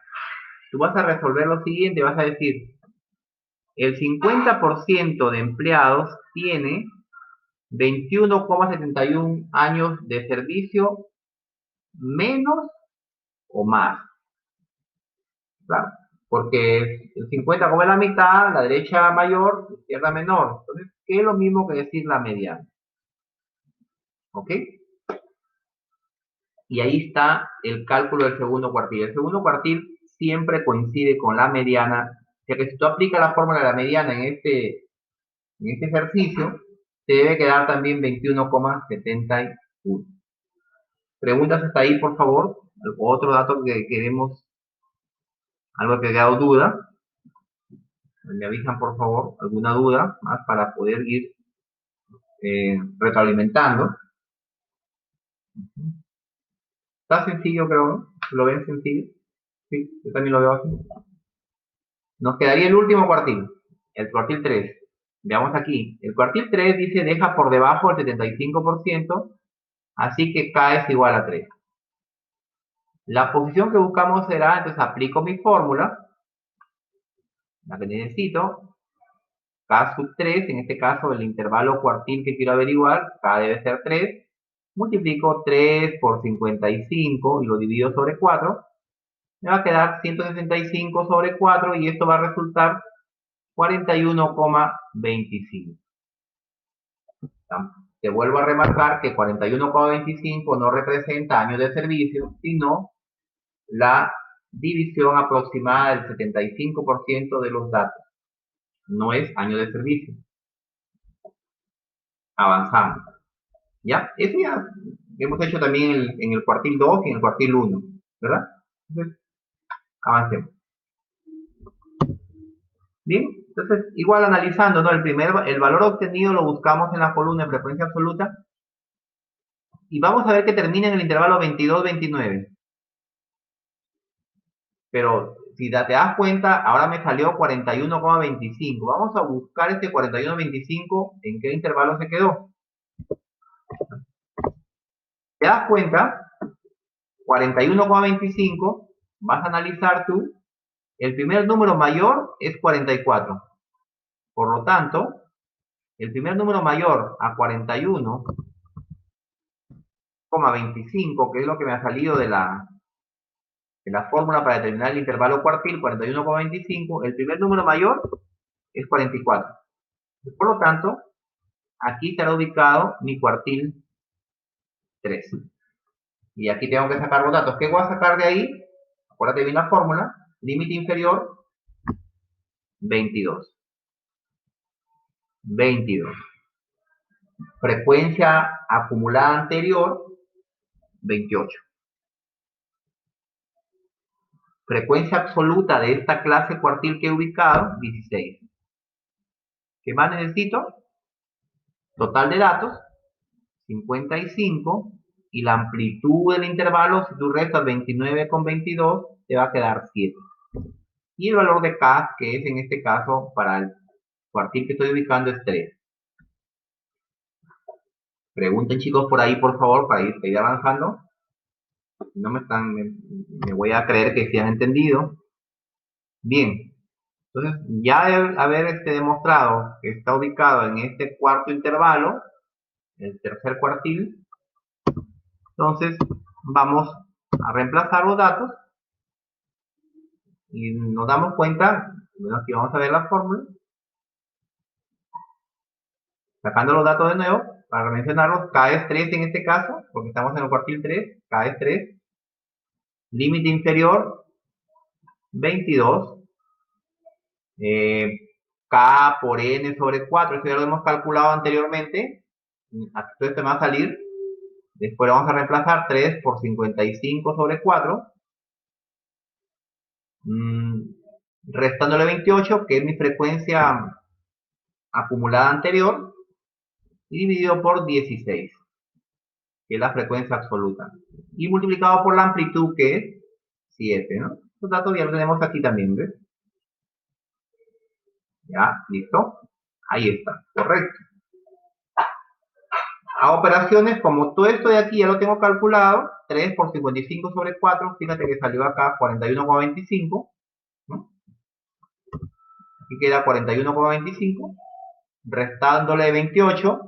tú vas a resolver lo siguiente, vas a decir, el 50% de empleados tiene 21,71 años de servicio menos o más. Claro, porque el 50 como es la mitad, la derecha mayor, la izquierda menor. Entonces, ¿qué es lo mismo que decir la mediana? ¿Ok? Y ahí está el cálculo del segundo cuartil. El segundo cuartil siempre coincide con la mediana, ya que si tú aplicas la fórmula de la mediana en este ejercicio, te debe quedar también 21,71. Preguntas hasta ahí, por favor. Otro dato que queremos, algo que ha dado duda. Me avisan, por favor, alguna duda más para poder ir retroalimentando. Está sencillo, creo, ¿no? ¿Lo ven sencillo? Sí, yo también lo veo así. Nos quedaría el último cuartil, el cuartil 3. Veamos aquí. El cuartil 3 dice deja por debajo el 75%, así que K es igual a 3. La posición que buscamos será, entonces aplico mi fórmula, la que necesito, K sub 3, en este caso el intervalo cuartil que quiero averiguar, K debe ser 3, multiplico 3 por 55 y lo divido sobre 4, me va a quedar 165 sobre 4 y esto va a resultar 41,25. Te vuelvo a remarcar que 41,25 no representa años de servicio, sino la división aproximada del 75% de los datos. No es año de servicio. Avanzamos. ¿Ya? Eso ya hemos hecho también en el cuartil 2 y en el cuartil 1, ¿verdad? Entonces, avancemos. Bien, entonces, igual analizando, ¿no? El valor obtenido lo buscamos en la columna de frecuencia absoluta y vamos a ver que termina en el intervalo 22-29. Pero si te das cuenta, ahora me salió 41,25. Vamos a buscar este 41,25, ¿en qué intervalo se quedó? ¿Te das cuenta? 41,25, vas a analizar tú, el primer número mayor es 44. Por lo tanto, el primer número mayor a 41 25, que es lo que me ha salido de la fórmula para determinar el intervalo cuartil, 41,25, el primer número mayor es 44. Por lo tanto, aquí estará ubicado mi cuartil 3. Y aquí tengo que sacar los datos. ¿Qué voy a sacar de ahí? Acuérdate bien la fórmula. Límite inferior, 22. 22. Frecuencia acumulada anterior, 28. Frecuencia absoluta de esta clase cuartil que he ubicado, 16. ¿Qué más necesito? Total de datos, 55. Y la amplitud del intervalo, si tú restas 29 con 22, te va a quedar 7. Y el valor de K, que es en este caso para el cuartil que estoy ubicando, es 3. Pregunten, chicos, por ahí, por favor, para ir avanzando. No me voy a creer que sí han entendido. Bien, entonces ya de haber demostrado que está ubicado en este cuarto intervalo, el tercer cuartil, entonces vamos a reemplazar los datos y nos damos cuenta, bueno, aquí vamos a ver la fórmula, sacando los datos de nuevo, para mencionarlos, K es 3 en este caso, porque estamos en el cuartil 3, K es 3, límite inferior, 22, K por N sobre 4, esto ya lo hemos calculado anteriormente, entonces te va a salir, después vamos a reemplazar 3 por 55 sobre 4, restándole 28, que es mi frecuencia acumulada anterior, y dividido por 16, que es la frecuencia absoluta, y multiplicado por la amplitud, que es 7, ¿no? Los datos ya los tenemos aquí también, ¿ves? Ya, listo. Ahí está, correcto. A operaciones, como todo esto de aquí ya lo tengo calculado, 3 por 55 sobre 4, fíjate que salió acá 41,25, ¿no? Aquí queda 41,25, restándole 28,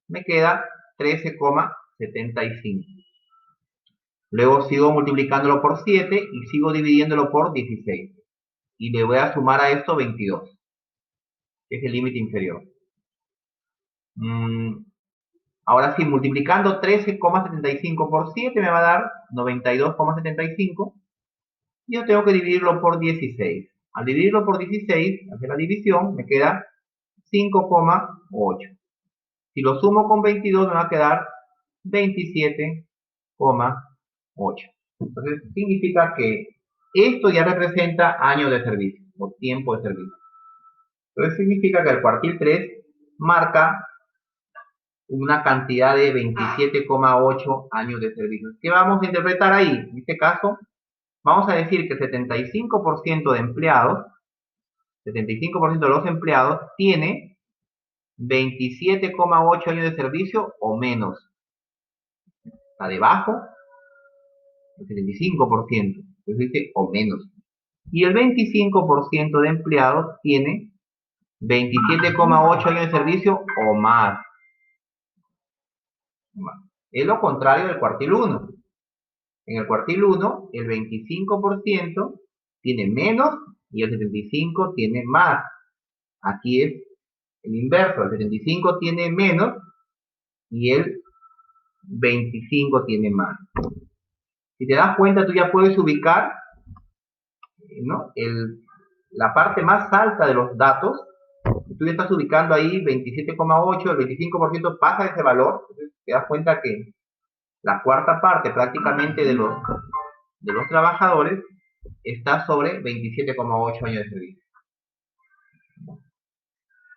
me queda 13,75. Luego sigo multiplicándolo por 7 y sigo dividiéndolo por 16. Y le voy a sumar a esto 22, que es el límite inferior. Ahora sí, multiplicando 13,75 por 7 me va a dar 92,75. Y yo tengo que dividirlo por 16. Al dividirlo por 16, hacer la división, me queda 5,8. Si lo sumo con 22, me va a quedar 27,8. Entonces, significa que esto ya representa años de servicio o tiempo de servicio. Entonces, significa que el cuartil 3 marca una cantidad de 27,8 años de servicio. ¿Qué vamos a interpretar ahí? En este caso, vamos a decir que el 75% de empleados, 75% de los empleados tiene 27,8 años de servicio o menos. Está debajo del 75%, es decir, o menos. Y el 25% de empleados tiene 27,8 años de servicio o más. Es lo contrario del cuartil 1. En el cuartil 1, el 25% tiene menos y el 75% tiene más. Aquí es el inverso, el 75 tiene menos y el 25 tiene más. Si te das cuenta, tú ya puedes ubicar, ¿no? La parte más alta de los datos. Tú ya estás ubicando ahí 27,8, el 25% pasa ese valor. Entonces te das cuenta que la cuarta parte prácticamente de los trabajadores está sobre 27,8 años de servicio.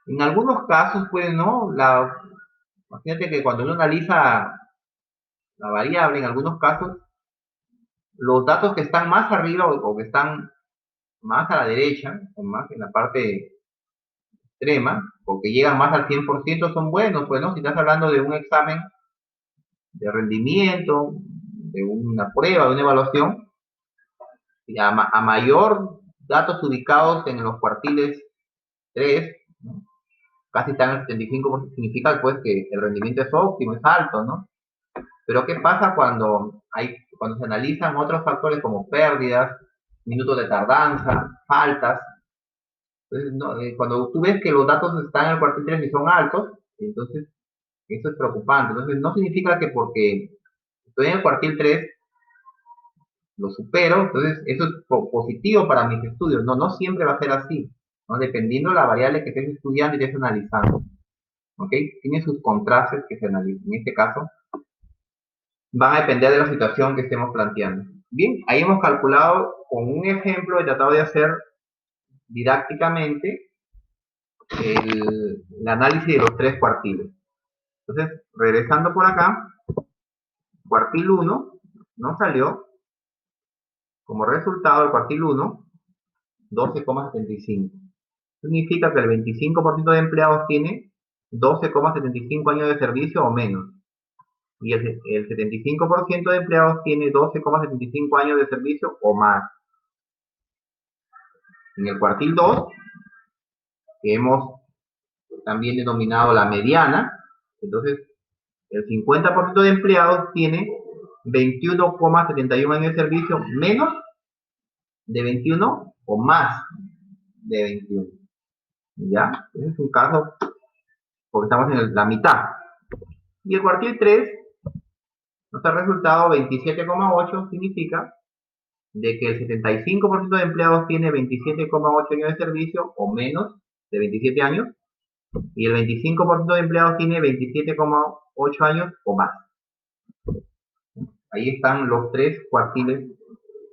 En algunos casos, pues, ¿no? Imagínate que cuando uno analiza la variable, en algunos casos, los datos que están más arriba o que están más a la derecha, o más en la parte extrema, o que llegan más al 100% son buenos, pues, ¿no? Si estás hablando de un examen de rendimiento, de una prueba, de una evaluación, y a mayor datos ubicados en los cuartiles 3, ¿no? Casi están en el 75%, significa pues que el rendimiento es óptimo, es alto, ¿no? Pero ¿qué pasa cuando se analizan otros factores como pérdidas, minutos de tardanza, faltas? Entonces, cuando tú ves que los datos están en el cuartil 3 y son altos, entonces eso es preocupante. Entonces no significa que porque estoy en el cuartil 3 lo supero, entonces eso es positivo para mis estudios. No, no siempre va a ser así, ¿no? Dependiendo de la variable que estés estudiando y estés analizando. ¿Ok? Tiene sus contrastes que se analizan. En este caso, van a depender de la situación que estemos planteando. Bien, ahí hemos calculado con un ejemplo, he tratado de hacer didácticamente el análisis de los tres cuartiles. Entonces, regresando por acá, cuartil 1 nos salió como resultado del cuartil 1, 12,75. Significa que el 25% de empleados tiene 12,75 años de servicio o menos. Y el 75% de empleados tiene 12,75 años de servicio o más. En el cuartil 2, que hemos también denominado la mediana, entonces el 50% de empleados tiene 21,71 años de servicio menos de 21 o más de 21. ¿Ya? Ese es un caso porque estamos en la mitad. Y el cuartil 3, nuestro resultado 27,8 significa de que el 75% de empleados tiene 27,8 años de servicio o menos de 27 años y el 25% de empleados tiene 27,8 años o más. Ahí están los tres cuartiles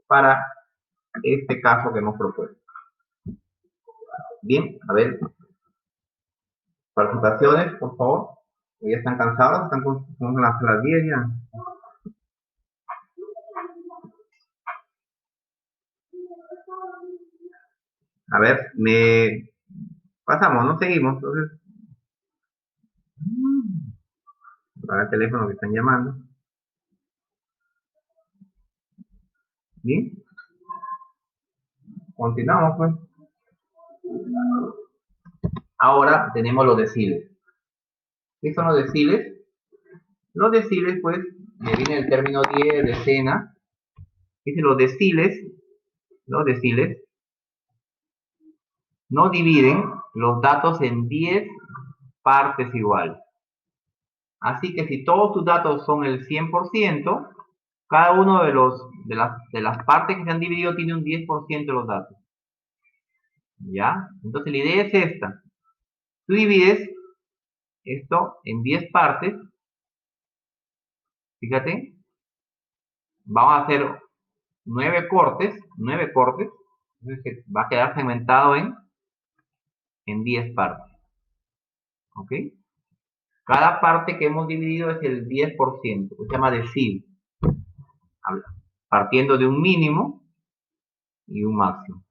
para este caso que hemos propuesto. Bien, a ver, participaciones, por favor. ¿Ya están cansados? ¿Están con las 10 ya? A ver, pasamos, no seguimos. Entonces, para el teléfono que están llamando. Bien, continuamos pues. Ahora tenemos los deciles. ¿Qué son los deciles? Los deciles, pues, me viene el término 10, decena. Dice los deciles no dividen los datos en 10 partes iguales. Así que si todos tus datos son el 100%, cada uno de las partes que se han dividido tiene un 10% de los datos. ¿Ya? Entonces la idea es esta. Tú divides esto en 10 partes. Fíjate. Vamos a hacer 9 cortes. Entonces va a quedar segmentado en 10 partes. ¿Ok? Cada parte que hemos dividido es el 10%, se llama decil, partiendo de un mínimo y un máximo.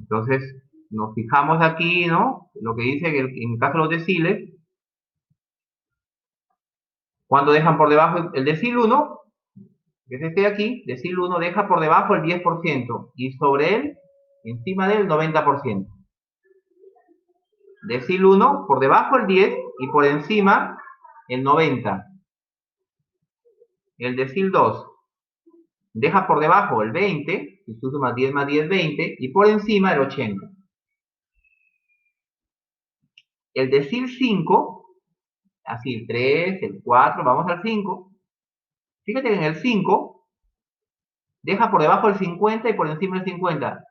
Entonces, nos fijamos aquí, ¿no? Lo que dice que en el caso de los deciles, cuando dejan por debajo el decil 1, que es este de aquí, decil 1 deja por debajo el 10% y sobre él, encima de él, el 90%. Decil 1 por debajo el 10 y por encima el 90. El decil 2 deja por debajo el 20, si tú sumas 10 más 10, 20, y por encima el 80. El decil 5, así el 3, el 4, vamos al 5. Fíjate que en el 5 deja por debajo el 50 y por encima el 50.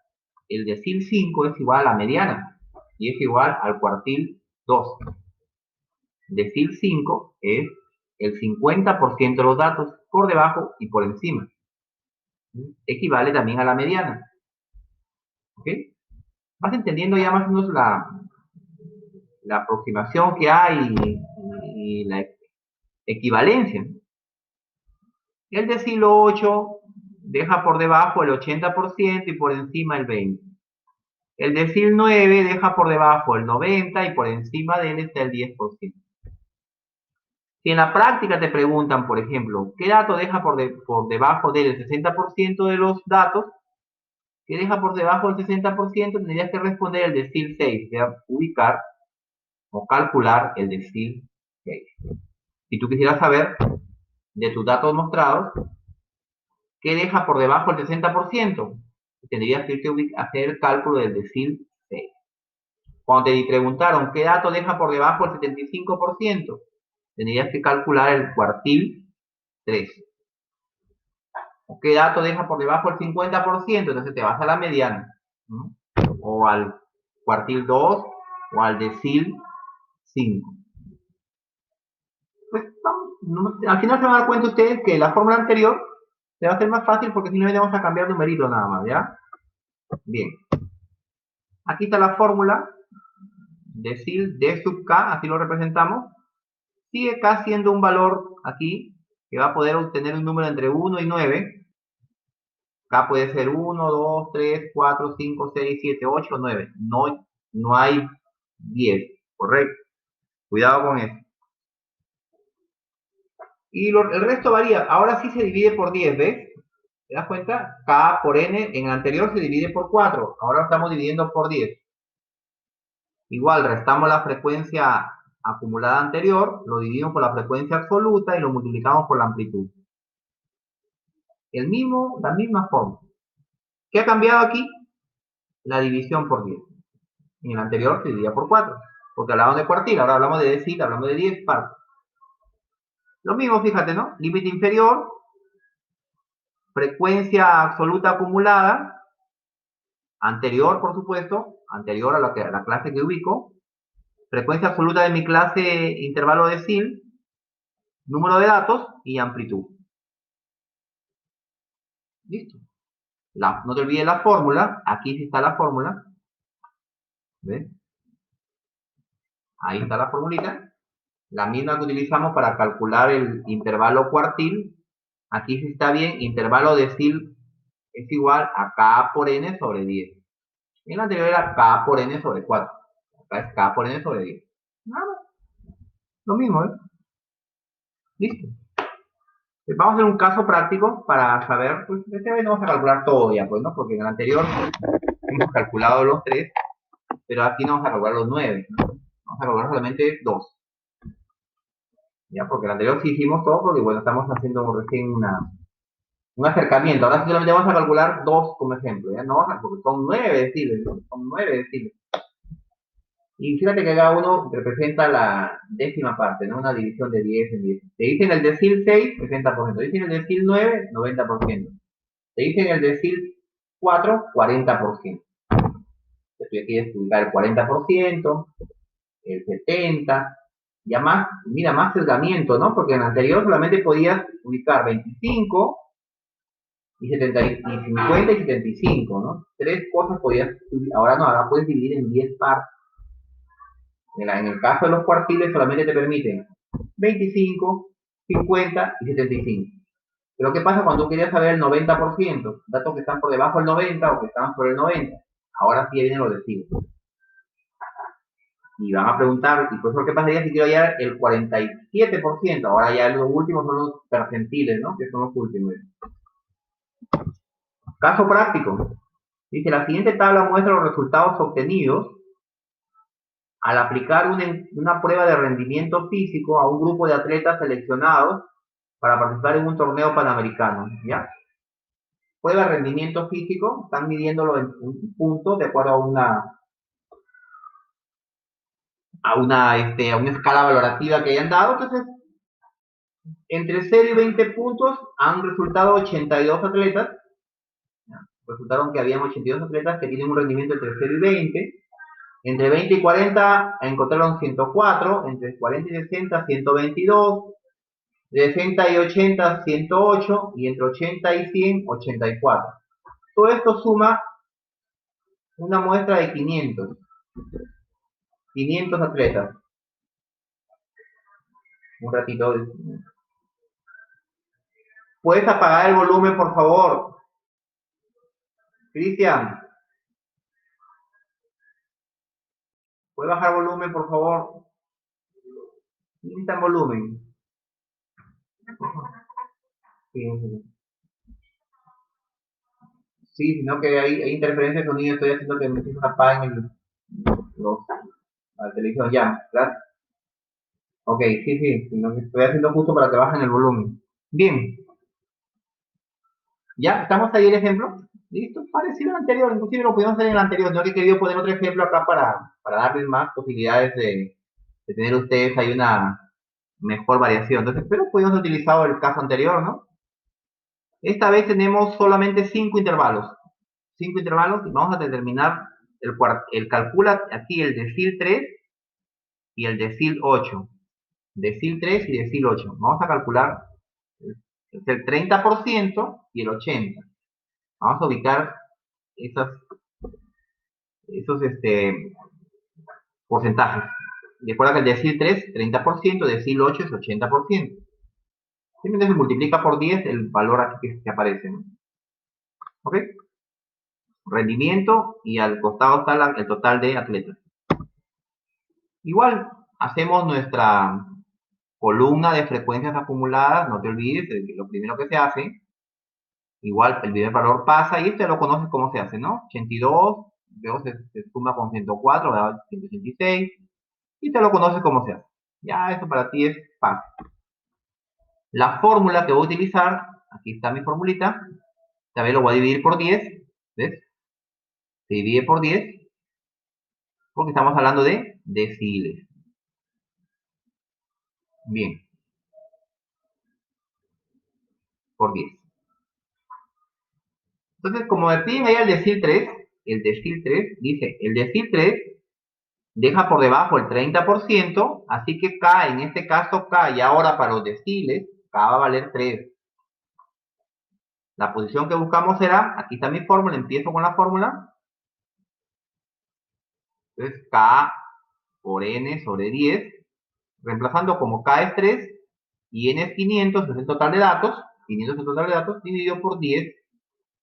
El decil 5 es igual a la mediana y es igual al cuartil 2. Decil 5 es el 50% de los datos por debajo y por encima. Equivale también a la mediana. ¿Ok? Vas entendiendo ya más o menos la aproximación que hay y la equivalencia. El decil 8 deja por debajo el 80% y por encima el 20%. El decil 9 deja por debajo el 90% y por encima de él está el 10%. Si en la práctica te preguntan, por ejemplo, ¿qué dato deja por debajo del 60% de los datos? ¿Qué deja por debajo del 60%? Tendrías que responder el decil 6, o sea, ubicar o calcular el decil 6. Si tú quisieras saber de tus datos mostrados, ¿qué deja por debajo el 60%? Tendrías que hacer el cálculo del decil 6. Cuando te preguntaron qué dato deja por debajo el 75%, tendrías que calcular el cuartil 3. ¿O qué dato deja por debajo el 50%? Entonces te vas a la mediana, ¿no? O al cuartil 2 o al decil 5. Pues vamos, al final se van a dar cuenta ustedes que la fórmula anterior se va a hacer más fácil porque simplemente vamos a cambiar numerito nada más, ¿ya? Bien. Aquí está la fórmula. Decil D sub K, así lo representamos. Sigue K siendo un valor aquí que va a poder obtener un número entre 1 y 9. K puede ser 1, 2, 3, 4, 5, 6, 7, 8, 9. No hay 10, correcto. Cuidado con eso. Y el resto varía. Ahora sí se divide por 10, ¿ves? ¿Te das cuenta? K por N en el anterior se divide por 4. Ahora lo estamos dividiendo por 10. Igual, restamos la frecuencia acumulada anterior, lo dividimos por la frecuencia absoluta y lo multiplicamos por la amplitud. La misma forma. ¿Qué ha cambiado aquí? La división por 10. En el anterior se dividía por 4. Porque hablamos de cuartil, ahora hablamos de decil, hablamos de 10 partes. Lo mismo, fíjate, ¿no? Límite inferior, frecuencia absoluta acumulada, anterior, por supuesto, anterior a la clase que ubico, frecuencia absoluta de mi clase intervalo decil, número de datos y amplitud. Listo. No te olvides la fórmula, aquí sí está la fórmula. ¿Ves? Ahí está la formulita. La misma que utilizamos para calcular el intervalo cuartil. Aquí sí está bien, intervalo decil es igual a K por N sobre 10. En la anterior era K por N sobre 4. Acá es K por N sobre 10. Nada, lo mismo, ¿eh? Listo. Vamos a hacer un caso práctico para saber, pues esta vez no vamos a calcular todo ya, pues, ¿no? Porque en el anterior hemos calculado los 3, pero aquí no vamos a calcular los 9, ¿no? Vamos a calcular solamente 2. ¿Ya? Porque el anterior sí hicimos todo, porque bueno, estamos haciendo recién un acercamiento. Ahora solamente vamos a calcular 2 como ejemplo, ¿ya? No, porque son 9 deciles, ¿no? Son 9 deciles. Y fíjate que cada uno representa la décima parte, ¿no? Una división de 10 en 10. Te dicen el decil 6, 60%. Te dicen el decil 9, 90%. Te dicen el decil 4, 40%. Entonces tú ya quieres ubicar el 40%, el 70%, ya más, mira, más sesgamiento, ¿no? Porque en el anterior solamente podías ubicar 25 y 50 y 75, ¿no? Tres cosas podías, ahora no, ahora puedes dividir en 10 partes. En el caso de los cuartiles solamente te permiten 25, 50 y 75. Pero ¿qué pasa cuando tú querías saber el 90%? Datos que están por debajo del 90 o que están por el 90. Ahora sí vienen los decimos. Y van a preguntar, ¿y pues qué pasaría si quiero hallar el 47%? Ahora ya los últimos son los percentiles, ¿no? Que son los últimos. Caso práctico. Dice, la siguiente tabla muestra los resultados obtenidos al aplicar una prueba de rendimiento físico a un grupo de atletas seleccionados para participar en un torneo panamericano, ¿ya? Prueba de rendimiento físico, están midiéndolo en un punto de acuerdo a una escala valorativa que hayan dado. Entonces, entre 0 y 20 puntos han resultado 82 atletas. Resultaron que habían 82 atletas que tienen un rendimiento entre 0 y 20. Entre 20 y 40 encontraron 104. Entre 40 y 60, 122. De 60 y 80, 108. Y entre 80 y 100, 84. Todo esto suma una muestra de 500. 500 atletas. Un ratito. ¿Puedes apagar el volumen, por favor? Cristian, ¿puedes bajar volumen, por favor? Necesitan volumen. Sí, sí, sino que hay interferencia de sonido. Estoy haciendo que me apaguen la televisión ya. Gracias. Ok, sí, sí, lo que estoy haciendo justo para que bajen el volumen. Bien, ya, estamos ahí el ejemplo. Listo, parecido al anterior, inclusive lo pudimos hacer en el anterior, no que he querido poner otro ejemplo acá para darles más posibilidades de tener ustedes ahí una mejor variación. Entonces, pero pudimos haber utilizado el caso anterior, ¿no? Esta vez tenemos solamente 5 intervalos. 5 intervalos y vamos a determinar el calcula aquí el decil 3 y el decil 8. Decil 3 y decil 8. Vamos a calcular el 30% y el 80%. Vamos a ubicar esas, esos porcentajes. Recuerda que el decil 3, 30%, decil 8 es 80%. Simplemente se multiplica por 10 el valor aquí que aparece, ¿no? ¿Ok? Rendimiento y al costado está el total de atletas. Igual, hacemos nuestra columna de frecuencias acumuladas, no te olvides, lo primero que se hace, igual el primer valor pasa, y esto ya lo conoces cómo se hace, ¿no? 82, luego se suma con 104, da 186, y te lo conoces cómo se hace. Ya, eso para ti es fácil. La fórmula que voy a utilizar, aquí está mi formulita, también lo voy a dividir por 10, ¿ves? Se divide por 10, porque estamos hablando de deciles. Bien, por 10. Entonces, como me piden ahí el decil 3 dice, el decil 3 deja por debajo el 30%, así que K, en este caso K, y ahora para los deciles, K va a valer 3. La posición que buscamos será, aquí está mi fórmula, empiezo con la fórmula, entonces K por N sobre 10, reemplazando como K es 3 y N es 500, es el total de datos, 500 es el total de datos, dividido por 10,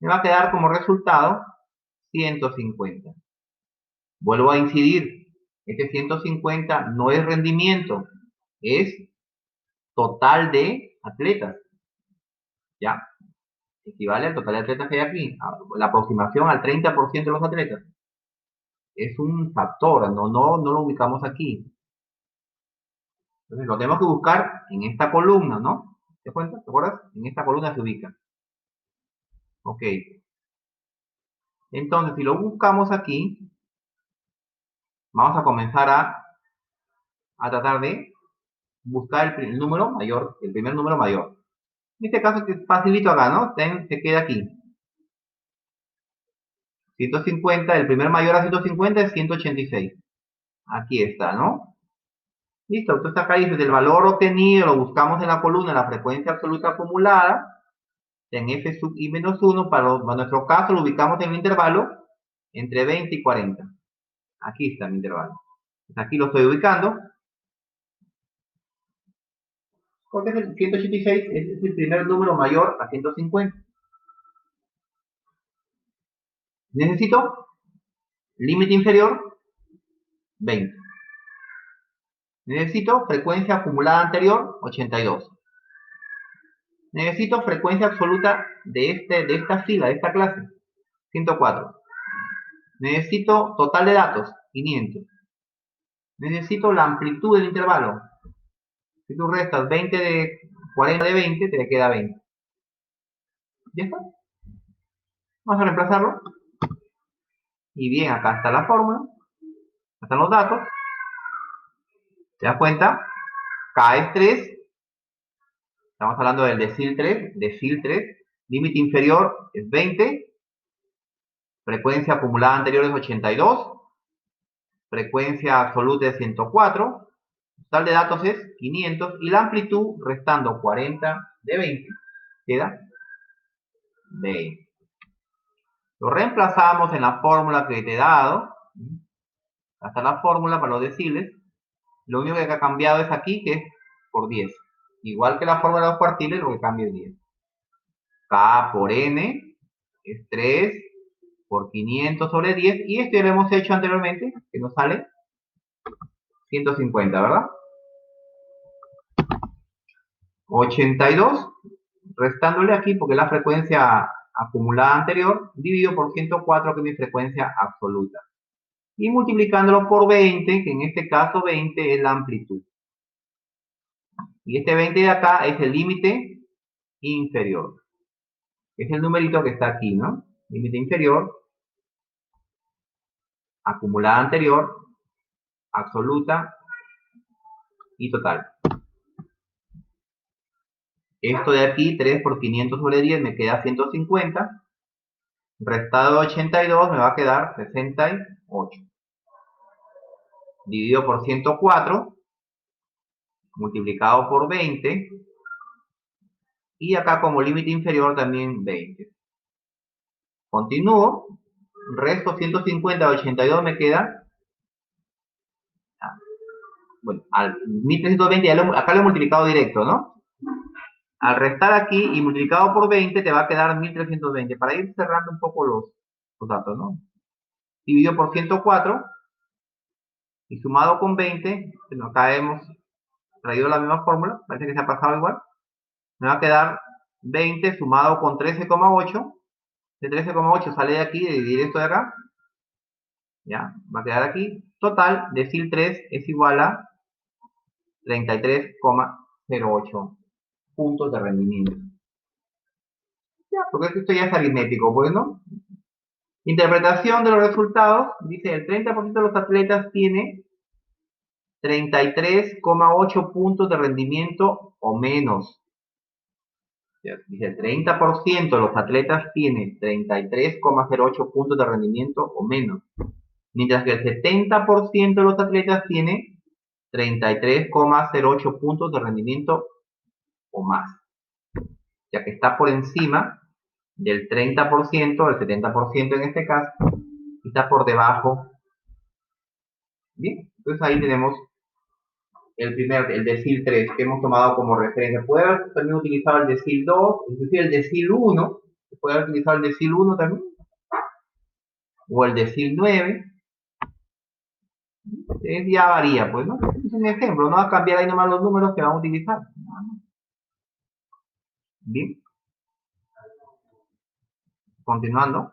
me va a quedar como resultado 150. Vuelvo a incidir, este 150 no es rendimiento, es total de atletas, ¿ya? Equivale al total de atletas que hay aquí. La aproximación al 30% de los atletas. Es un factor, no lo ubicamos aquí. Entonces lo tenemos que buscar en esta columna, ¿no? ¿Te cuenta? ¿Te acuerdas? En esta columna se ubica. Ok. Entonces, si lo buscamos aquí, vamos a comenzar a tratar de buscar el número mayor, el primer número mayor. En este caso es facilito acá, ¿no? Se queda aquí. 150, el primer mayor a 150 es 186. Aquí está, ¿no? Listo, entonces acá dice, el valor obtenido lo buscamos en la columna, la frecuencia absoluta acumulada, en f sub i menos 1, para nuestro caso lo ubicamos en el intervalo entre 20 y 40. Aquí está el intervalo. Entonces aquí lo estoy ubicando. Porque es el 186 es el primer número mayor a 150. Necesito límite inferior 20. Necesito frecuencia acumulada anterior 82. Necesito frecuencia absoluta de esta fila, de esta clase, 104. Necesito total de datos, 500. Necesito la amplitud del intervalo. Si tú restas 20 de 40 de 20, te queda 20. ¿Ya está? Vamos a reemplazarlo. Y bien, acá está la fórmula. Acá están los datos. ¿Te das cuenta? K es 3. Estamos hablando del decil 3. Decil 3. Límite inferior es 20. Frecuencia acumulada anterior es 82. Frecuencia absoluta es 104. Total de datos es 500 y la amplitud restando 40 de 20 queda 20. Lo reemplazamos en la fórmula que te he dado. Hasta la fórmula para los deciles. Lo único que ha cambiado es aquí, que es por 10. Igual que la fórmula de los cuartiles, lo que cambia es 10. K por N es 3 por 500 sobre 10. Y esto ya lo hemos hecho anteriormente, que nos sale 150, ¿verdad? 82, restándole aquí, porque es la frecuencia acumulada anterior, dividido por 104, que es mi frecuencia absoluta. Y multiplicándolo por 20, que en este caso 20 es la amplitud. Y este 20 de acá es el límite inferior. Es el numerito que está aquí, ¿no? Límite inferior, acumulada anterior, absoluta y total. Esto de aquí, 3 por 500 sobre 10 me queda 150. Restado 82 me va a quedar 68. Dividido por 104, multiplicado por 20. Y acá como límite inferior también 20. Continúo. Resto 150 de 82 me queda. Bueno, al 1320 acá lo he multiplicado directo, ¿no? Al restar aquí y multiplicado por 20 te va a quedar 1320. Para ir cerrando un poco los datos, ¿no? Dividido por 104 y sumado con 20, bueno, acá hemos traído la misma fórmula, parece que se ha pasado igual. Me va a quedar 20 sumado con 13,8. De 13,8 sale de aquí, de dividir esto de acá. Ya, va a quedar aquí. Total, decil 3 es igual a 33,08 puntos de rendimiento. Ya, porque esto ya es aritmético, pues, ¿no? Interpretación de los resultados. Dice, el 30% de los atletas tiene 33,8 puntos de rendimiento o menos. Dice, el 30% de los atletas tiene 33,08 puntos de rendimiento o menos. Mientras que el 70% de los atletas tiene 33,08 puntos de rendimiento o más. Ya que está por encima del 30%, el 70% en este caso, y está por debajo. Bien, entonces ahí tenemos el decil 3 que hemos tomado como referencia. Puede haber también utilizado el decil 2, inclusive el decil 1, puede haber utilizado el decil 1 también, o el decil 9. Ya varía, pues, ¿no? Es un ejemplo, no va a cambiar ahí nomás los números que vamos a utilizar. Bien, continuando.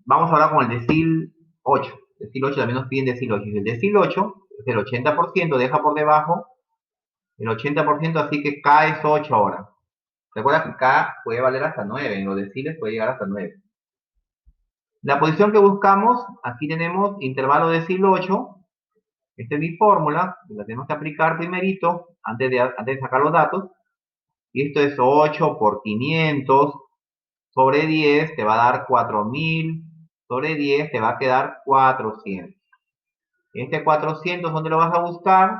Vamos ahora con el decil 8. El decil 8 también nos piden decil 8. El decil 8 es el 80%, deja por debajo el 80%, así que K es 8 ahora. Recuerda que K puede valer hasta 9, en los deciles puede llegar hasta 9. La posición que buscamos, aquí tenemos intervalo decil 8. Esta es mi fórmula, la tenemos que aplicar primerito, antes de sacar los datos. Y esto es 8 por 500 sobre 10, te va a dar 4000, sobre 10 te va a quedar 400. Este 400, ¿dónde lo vas a buscar?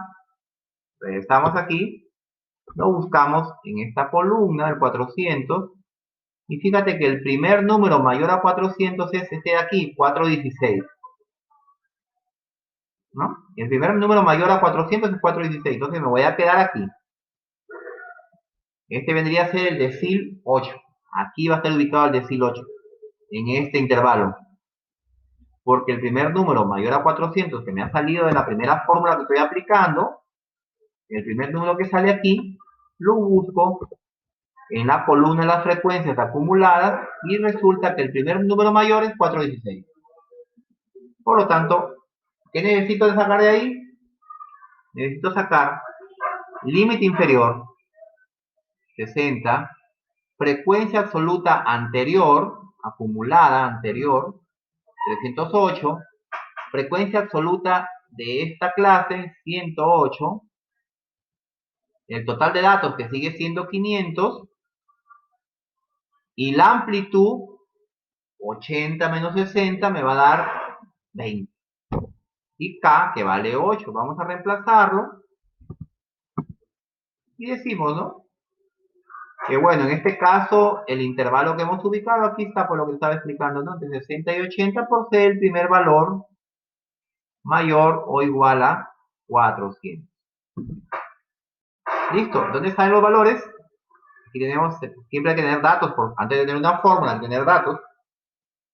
Regresamos aquí, lo buscamos en esta columna, el 400, y fíjate que el primer número mayor a 400 es este de aquí, 416. ¿No? El primer número mayor a 400 es 416, entonces me voy a quedar aquí. Este vendría a ser el decil 8. Aquí va a estar ubicado el decil 8, en este intervalo. Porque el primer número mayor a 400 que me ha salido de la primera fórmula que estoy aplicando, el primer número que sale aquí, lo busco en la columna de las frecuencias acumuladas y resulta que el primer número mayor es 416. Por lo tanto, ¿qué necesito sacar de ahí? Necesito sacar límite inferior, 60, frecuencia absoluta anterior, acumulada anterior, 308, frecuencia absoluta de esta clase, 108, el total de datos que sigue siendo 500, y la amplitud, 80 menos 60, me va a dar 20. Y K, que vale 8, vamos a reemplazarlo, y decimos, ¿no? Que bueno, en este caso, el intervalo que hemos ubicado aquí está por lo que estaba explicando, ¿no? Entre 60 y 80 por ser el primer valor mayor o igual a 400. ¿Listo? ¿Dónde salen los valores? Aquí tenemos, siempre hay que tener datos, antes de tener una fórmula, hay que tener datos.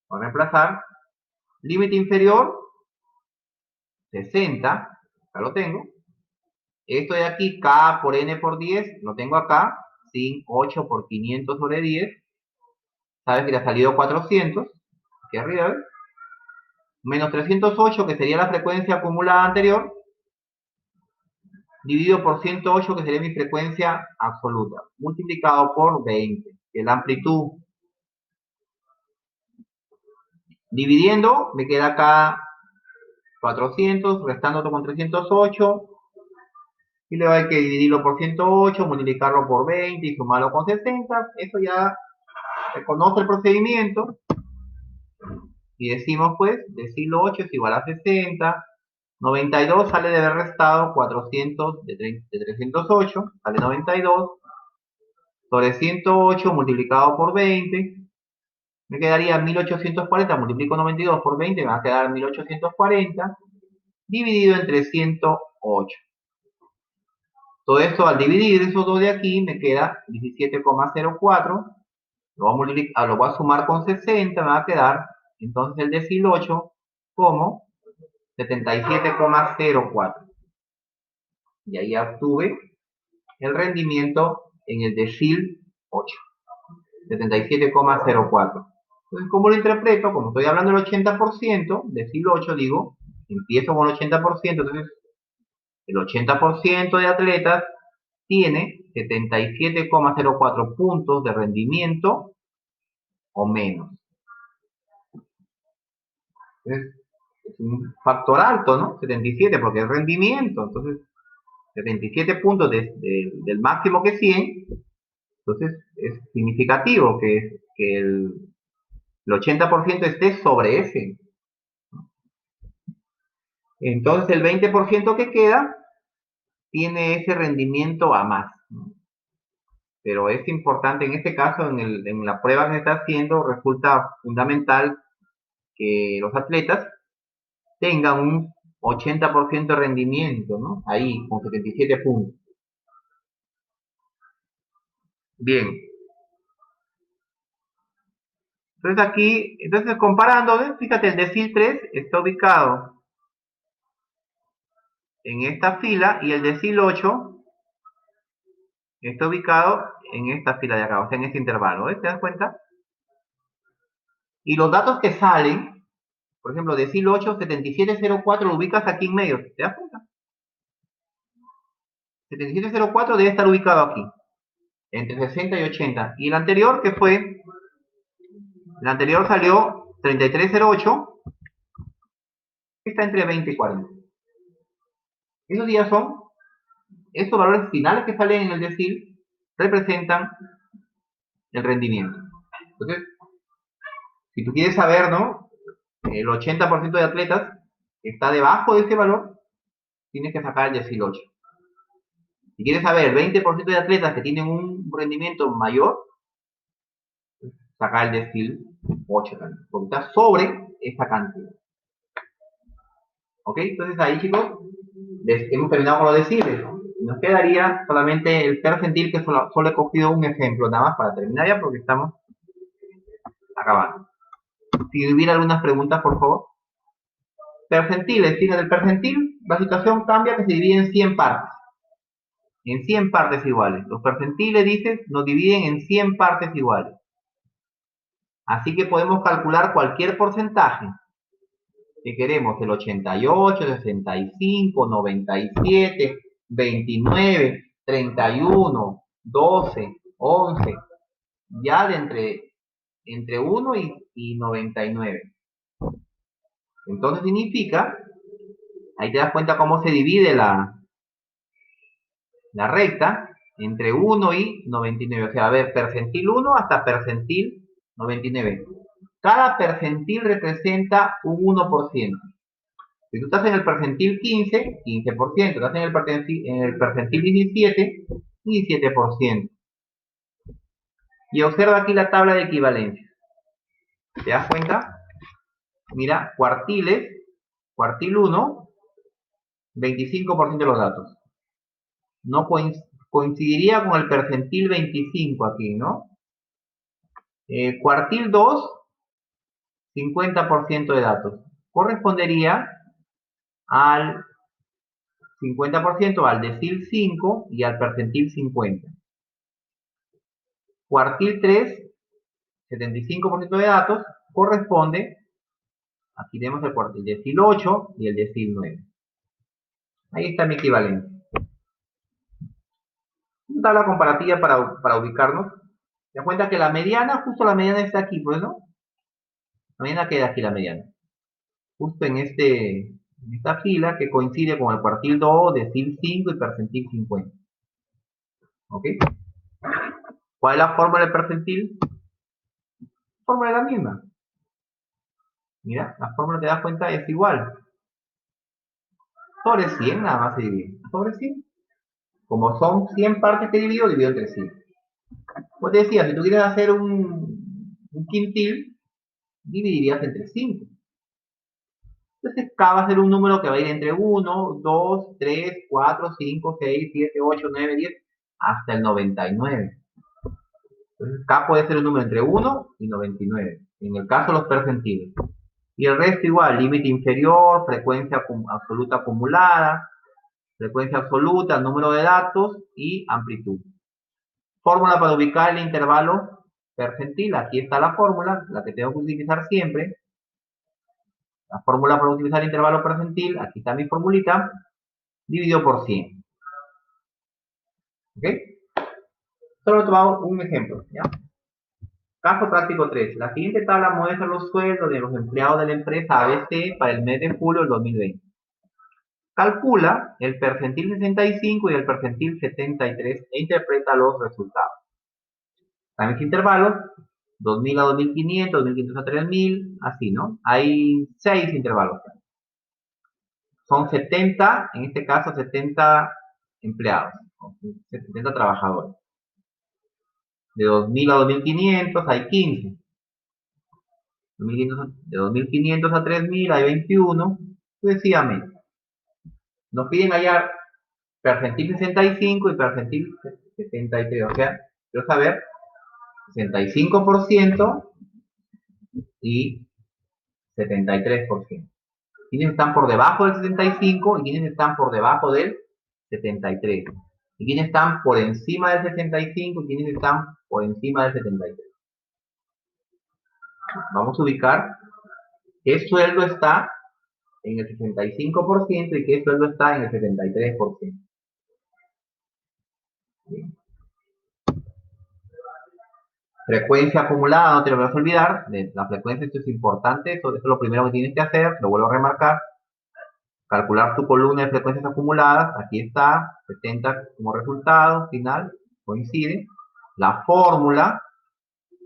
Voy a reemplazar. Límite inferior, 60, acá lo tengo. Esto de aquí, K por N por 10, lo tengo acá, sin 8 por 500 sobre 10. Sabes que le ha salido 400, aquí arriba, ¿ves? menos 308, que sería la frecuencia acumulada anterior, dividido por 108, que sería mi frecuencia absoluta, multiplicado por 20, que es la amplitud. Dividiendo, me queda acá 400, restando con 308, y luego hay que dividirlo por 108, multiplicarlo por 20 y sumarlo con 60. Eso ya se conoce el procedimiento. Y decimos pues, decilo 8 es igual a 60. 92 sale de haber restado 400 de 308, sale 92. Sobre 108 multiplicado por 20, me quedaría 1840, multiplico 92 por 20, me va a quedar 1840, dividido entre 108. Todo esto al dividir esos dos de aquí me queda 17,04. Lo voy a sumar con 60, me va a quedar entonces el decil 8 como 77,04. Y ahí obtuve el rendimiento en el decil 8, 77,04. Entonces, ¿cómo lo interpreto? Como estoy hablando del 80%, decil 8, digo, empiezo con el 80%, entonces el 80% de atletas tiene 77,04 puntos de rendimiento o menos. Entonces, es un factor alto, ¿no? 77, porque es rendimiento. Entonces, 77 puntos del máximo que 100. Entonces, es significativo que el 80% esté sobre ese. Entonces, el 20% que queda tiene ese rendimiento a más, ¿no? Pero es importante, en este caso, en la prueba que se está haciendo, resulta fundamental que los atletas tengan un 80% de rendimiento, ¿no? Ahí, con 77 puntos. Bien. Entonces aquí, entonces comparando, ¿ves? Fíjate, el decil 3 está ubicado en esta fila y el decil 8 está ubicado en esta fila de acá, o sea, en este intervalo, ¿ves? ¿Te das cuenta? Y los datos que salen, por ejemplo, decil 8, 7704 lo ubicas aquí en medio, ¿te das cuenta? 7704 debe estar ubicado aquí, entre 60 y 80. Y el anterior, ¿qué fue? El anterior salió 3308, que está entre 20 y 40. Esos días son, estos valores finales que salen en el decil, representan el rendimiento. Entonces, si tú quieres saber, ¿no? El 80% de atletas está debajo de ese valor, tienes que sacar el decil 8. Si quieres saber el 20% de atletas que tienen un rendimiento mayor, sacar el decil 8 también, porque está sobre esa cantidad. ¿Ok? Entonces ahí, chicos, hemos terminado con los deciles. Nos quedaría solamente el percentil, que solo he cogido un ejemplo nada más para terminar ya, porque estamos acabando. Si hubiera algunas preguntas, por favor. Percentiles, fíjate, el percentil, la situación cambia, que se divide en 100 partes. En 100 partes iguales. Los percentiles, dices, nos dividen en 100 partes iguales. Así que podemos calcular cualquier porcentaje que queremos, el 88, 65, 97, 29, 31, 12, 11, ya de entre 1 y 99. Entonces significa, ahí te das cuenta cómo se divide la recta, entre 1 y 99. O sea, a ver, percentil 1 hasta percentil 99. Cada percentil representa un 1%. Si tú estás en el percentil 15, 15%. Estás en el percentil 17, 17%. Y observa aquí la tabla de equivalencia. ¿Te das cuenta? Mira, cuartiles, cuartil 1, 25% de los datos. No coincidiría con el percentil 25 aquí, ¿no? Cuartil 2, 50% de datos. Correspondería al 50% al decil 5 y al percentil 50. Cuartil 3, 75% de datos, corresponde Aquí tenemos el decil 8 y el decil 9. Ahí está mi equivalente. Una tabla comparativa para ubicarnos. Te das cuenta que la mediana, justo la mediana está aquí, pues, ¿no? La mediana queda aquí, la mediana. Justo en esta fila que coincide con el cuartil 2, decil 5 y percentil 50. ¿Ok? ¿Cuál es la fórmula del percentil? Fórmula es la misma. Mira, la fórmula, te das cuenta, es igual. Sobre 100 nada más se divide. Sobre 100. Como son 100 partes que divido entre 100. Pues te decía, si tú quieres hacer un quintil, dividirías entre 5. Entonces, K va a ser un número que va a ir entre 1, 2, 3, 4, 5, 6, 7, 8, 9, 10, hasta el 99. Entonces, K puede ser un número entre 1 y 99, en el caso de los percentiles. Y el resto igual, límite inferior, frecuencia absoluta acumulada, frecuencia absoluta, número de datos y amplitud. Fórmula para ubicar el intervalo percentil. Aquí está la fórmula, la que tengo que utilizar siempre. La fórmula para utilizar el intervalo percentil, aquí está mi formulita, dividido por 100. ¿Ok? Solo he tomado un ejemplo, ¿ya? Caso práctico 3. La siguiente tabla muestra los sueldos de los empleados de la empresa ABC para el mes de julio del 2020. Calcula el percentil 65 y el percentil 73 e interpreta los resultados. También intervalos, 2000 a 2500, 2500 a 3000, así, ¿no? Hay 6 intervalos. Son 70, en este caso 70 empleados, 70 trabajadores. De 2000 a 2500 hay 15. De 2500 a 3000 hay 21, sucesivamente. Nos piden hallar percentil 65 y percentil 73, o sea, quiero saber 65% y 73%. ¿Quiénes están por debajo del 65 y quiénes están por debajo del 73? ¿Y quiénes están por encima del 65 y quiénes están por encima del 73? Vamos a ubicar qué sueldo está en el 65% y qué sueldo está en el 73%. Bien. Frecuencia acumulada, no te lo vas a olvidar. La frecuencia, esto es importante, esto es lo primero que tienes que hacer, lo vuelvo a remarcar. Calcular tu columna de frecuencias acumuladas, aquí está, 70 como resultado final, coincide. La fórmula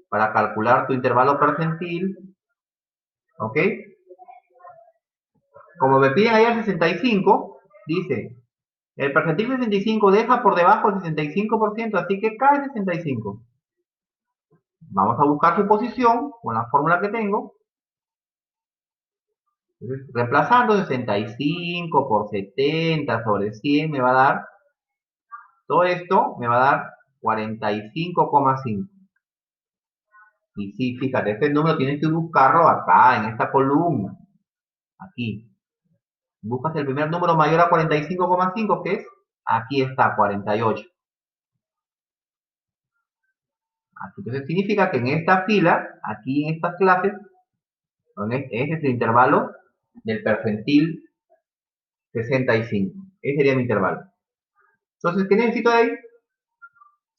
para calcular tu intervalo percentil, ¿ok? Como me piden ahí el 65, dice, el percentil 65 deja por debajo el 65%, así que cae 65. Vamos a buscar su posición con la fórmula que tengo. Entonces, reemplazando 65 por 70 sobre 100 me va a dar, todo esto me va a dar 45,5. Y sí, fíjate, este número tienes que buscarlo acá, en esta columna. Aquí. Buscas el primer número mayor a 45,5, que es, aquí está, 48. Entonces significa que en esta fila, aquí en estas clases, ese es el intervalo del percentil 65. Ese sería mi intervalo. Entonces, ¿qué necesito de ahí?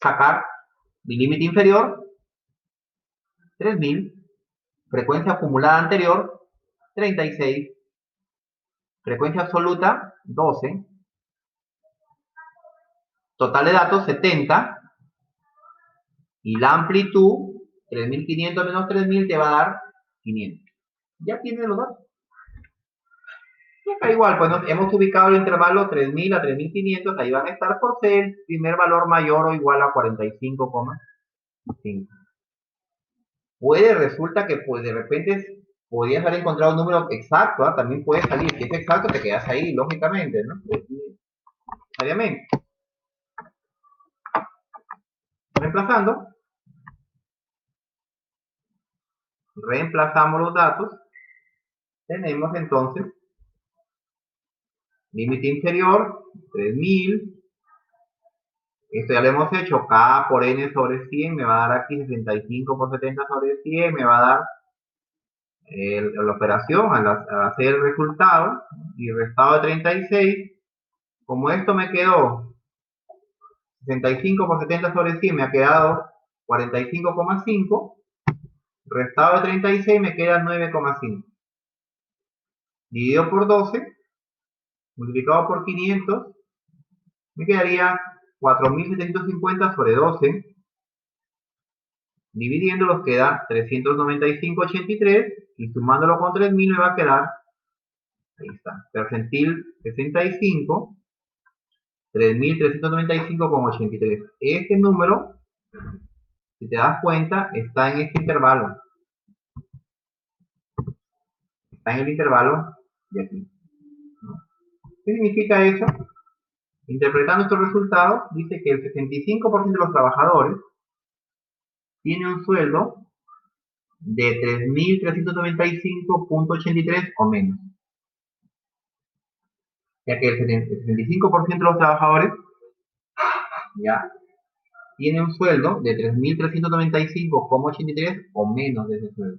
Sacar mi límite inferior, 3000, frecuencia acumulada anterior, 36, frecuencia absoluta, 12, total de datos, 70, y la amplitud, 3500 menos 3000 te va a dar 500. Ya tienes los datos. Y acá igual, pues hemos ubicado el intervalo 3000 a 3500, ahí van a estar por ser el primer valor mayor o igual a 45,5. Resulta que pues de repente podrías haber encontrado un número exacto, ¿eh? También puede salir, si es exacto te quedas ahí, lógicamente, ¿no? Necesariamente. Reemplazamos los datos, tenemos entonces límite inferior, 3000, esto ya lo hemos hecho, K por N sobre 100 me va a dar aquí 65 por 70 sobre 100, me va a dar la operación, al hacer el resultado y restado de 36, como esto me quedó 65 por 70 sobre 100, me ha quedado 45,5, restado de 36 me queda 9,5. Dividido por 12, multiplicado por 500, me quedaría 4.750 sobre 12. Dividiendo los queda 395,83 y sumándolo con 3.000 me va a quedar, ahí está, percentil 65, 3.395,83. Este número, si te das cuenta, está en este intervalo. Está en el intervalo de aquí. ¿Qué significa eso? Interpretando estos resultados, dice que el 65% de los trabajadores tiene un sueldo de 3.395,83 o menos. Ya que el 65% de los trabajadores ya tiene un sueldo de 3.395,83 o menos de ese sueldo.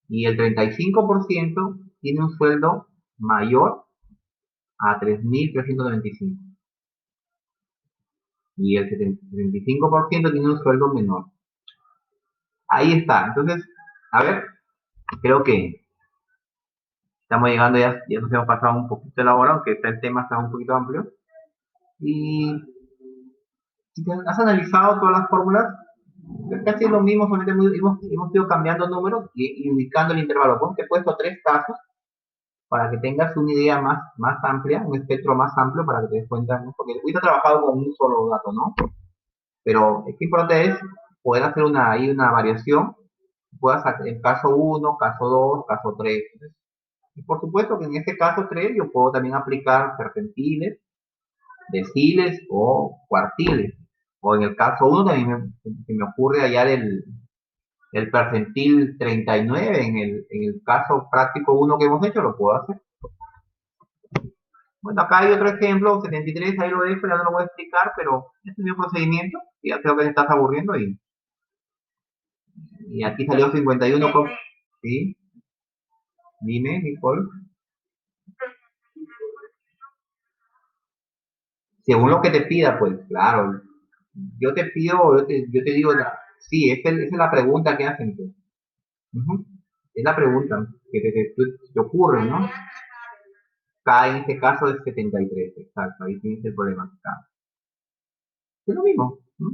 Y el 35% tiene un sueldo mayor a 3.395. Y el 75% tiene un sueldo menor. Ahí está. Entonces, a ver, creo que estamos llegando, ya nos hemos pasado un poquito de la hora, aunque el tema está un poquito amplio. Y si has analizado todas las fórmulas, es casi lo mismo, solamente hemos ido cambiando números y ubicando el intervalo. Pues te he puesto 3 casos para que tengas una idea más amplia, un espectro más amplio para que te des cuenta, ¿no? Porque ahorita he trabajado con un solo dato, ¿no? Pero es que importante es poder hacer una variación, puedas hacer el caso 1, caso 2, caso 3. Y por supuesto que en este caso 3 yo puedo también aplicar percentiles, deciles o cuartiles. O en el caso 1 también me ocurre hallar el percentil 39 en el caso práctico 1 que hemos hecho, lo puedo hacer. Bueno, acá hay otro ejemplo, 73, ahí lo dejo, ya no lo voy a explicar, pero este es el mismo procedimiento, ya creo que te estás aburriendo y aquí salió 51 con... ¿Sí? Dime, Nicole. Según lo que te pida, pues, claro. Yo te pido, yo te digo, sí, esa es la pregunta que hacen, pues. Ujú. Es la pregunta que te ocurre, ¿no? K en este caso es 73, exacto, ahí tienes el problema. K. Es lo mismo. ¿No?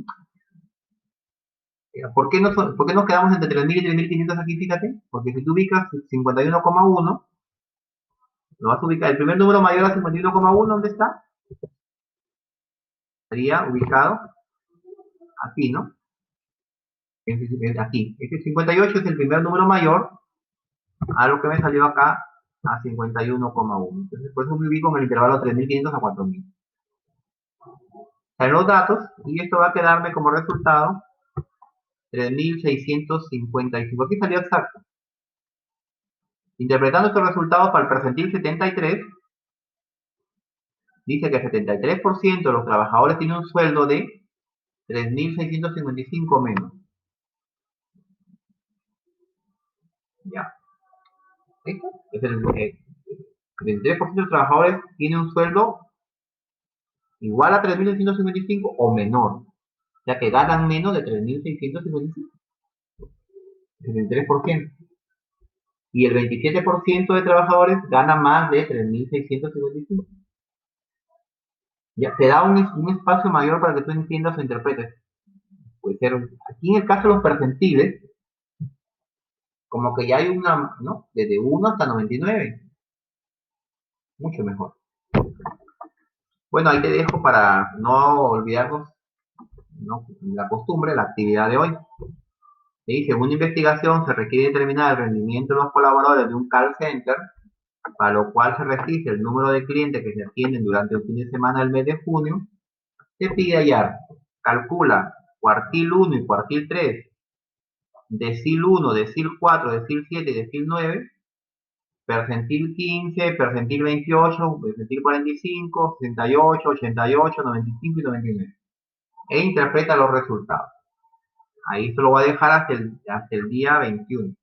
¿Por qué nos quedamos entre 3.000 y 3.500 aquí? Fíjate, porque si tú ubicas 51,1, lo vas a ubicar, el primer número mayor a 51,1, ¿dónde está? Estaría ubicado aquí, ¿no? Aquí. Este 58 es el primer número mayor a lo que me salió acá a 51,1. Entonces, por eso me ubico en el intervalo 3.500 a 4.000. Salen los datos y esto va a quedarme como resultado 3.655. Aquí salió exacto. Interpretando estos resultados para el percentil 73, dice que el 73% de los trabajadores tienen un sueldo de 3.655 menos. Ya. ¿Esto? Es el 73% de los trabajadores tienen un sueldo igual a 3.655 o menor. O sea que ganan menos de 3.655. El 73%. Y el 27% de trabajadores gana más de 3.655. Ya, te da un espacio mayor para que tú entiendas o interpretes. Puede ser, aquí en el caso de los percentiles, como que ya hay una, ¿no? Desde 1 hasta 99. Mucho mejor. Bueno, ahí te dejo para no olvidarnos, ¿no? La costumbre, la actividad de hoy. ¿Sí? Según la investigación, se requiere determinar el rendimiento de los colaboradores de un call center, para lo cual se registra el número de clientes que se atienden durante el fin de semana del mes de junio. Se pide hallar, calcula cuartil 1 y cuartil 3, decil 1, decil 4, decil 7 y decil 9, percentil 15, percentil 28, percentil 45, 68, 88, 95 y 99. E interpreta los resultados. Ahí se lo voy a dejar hasta el día 21.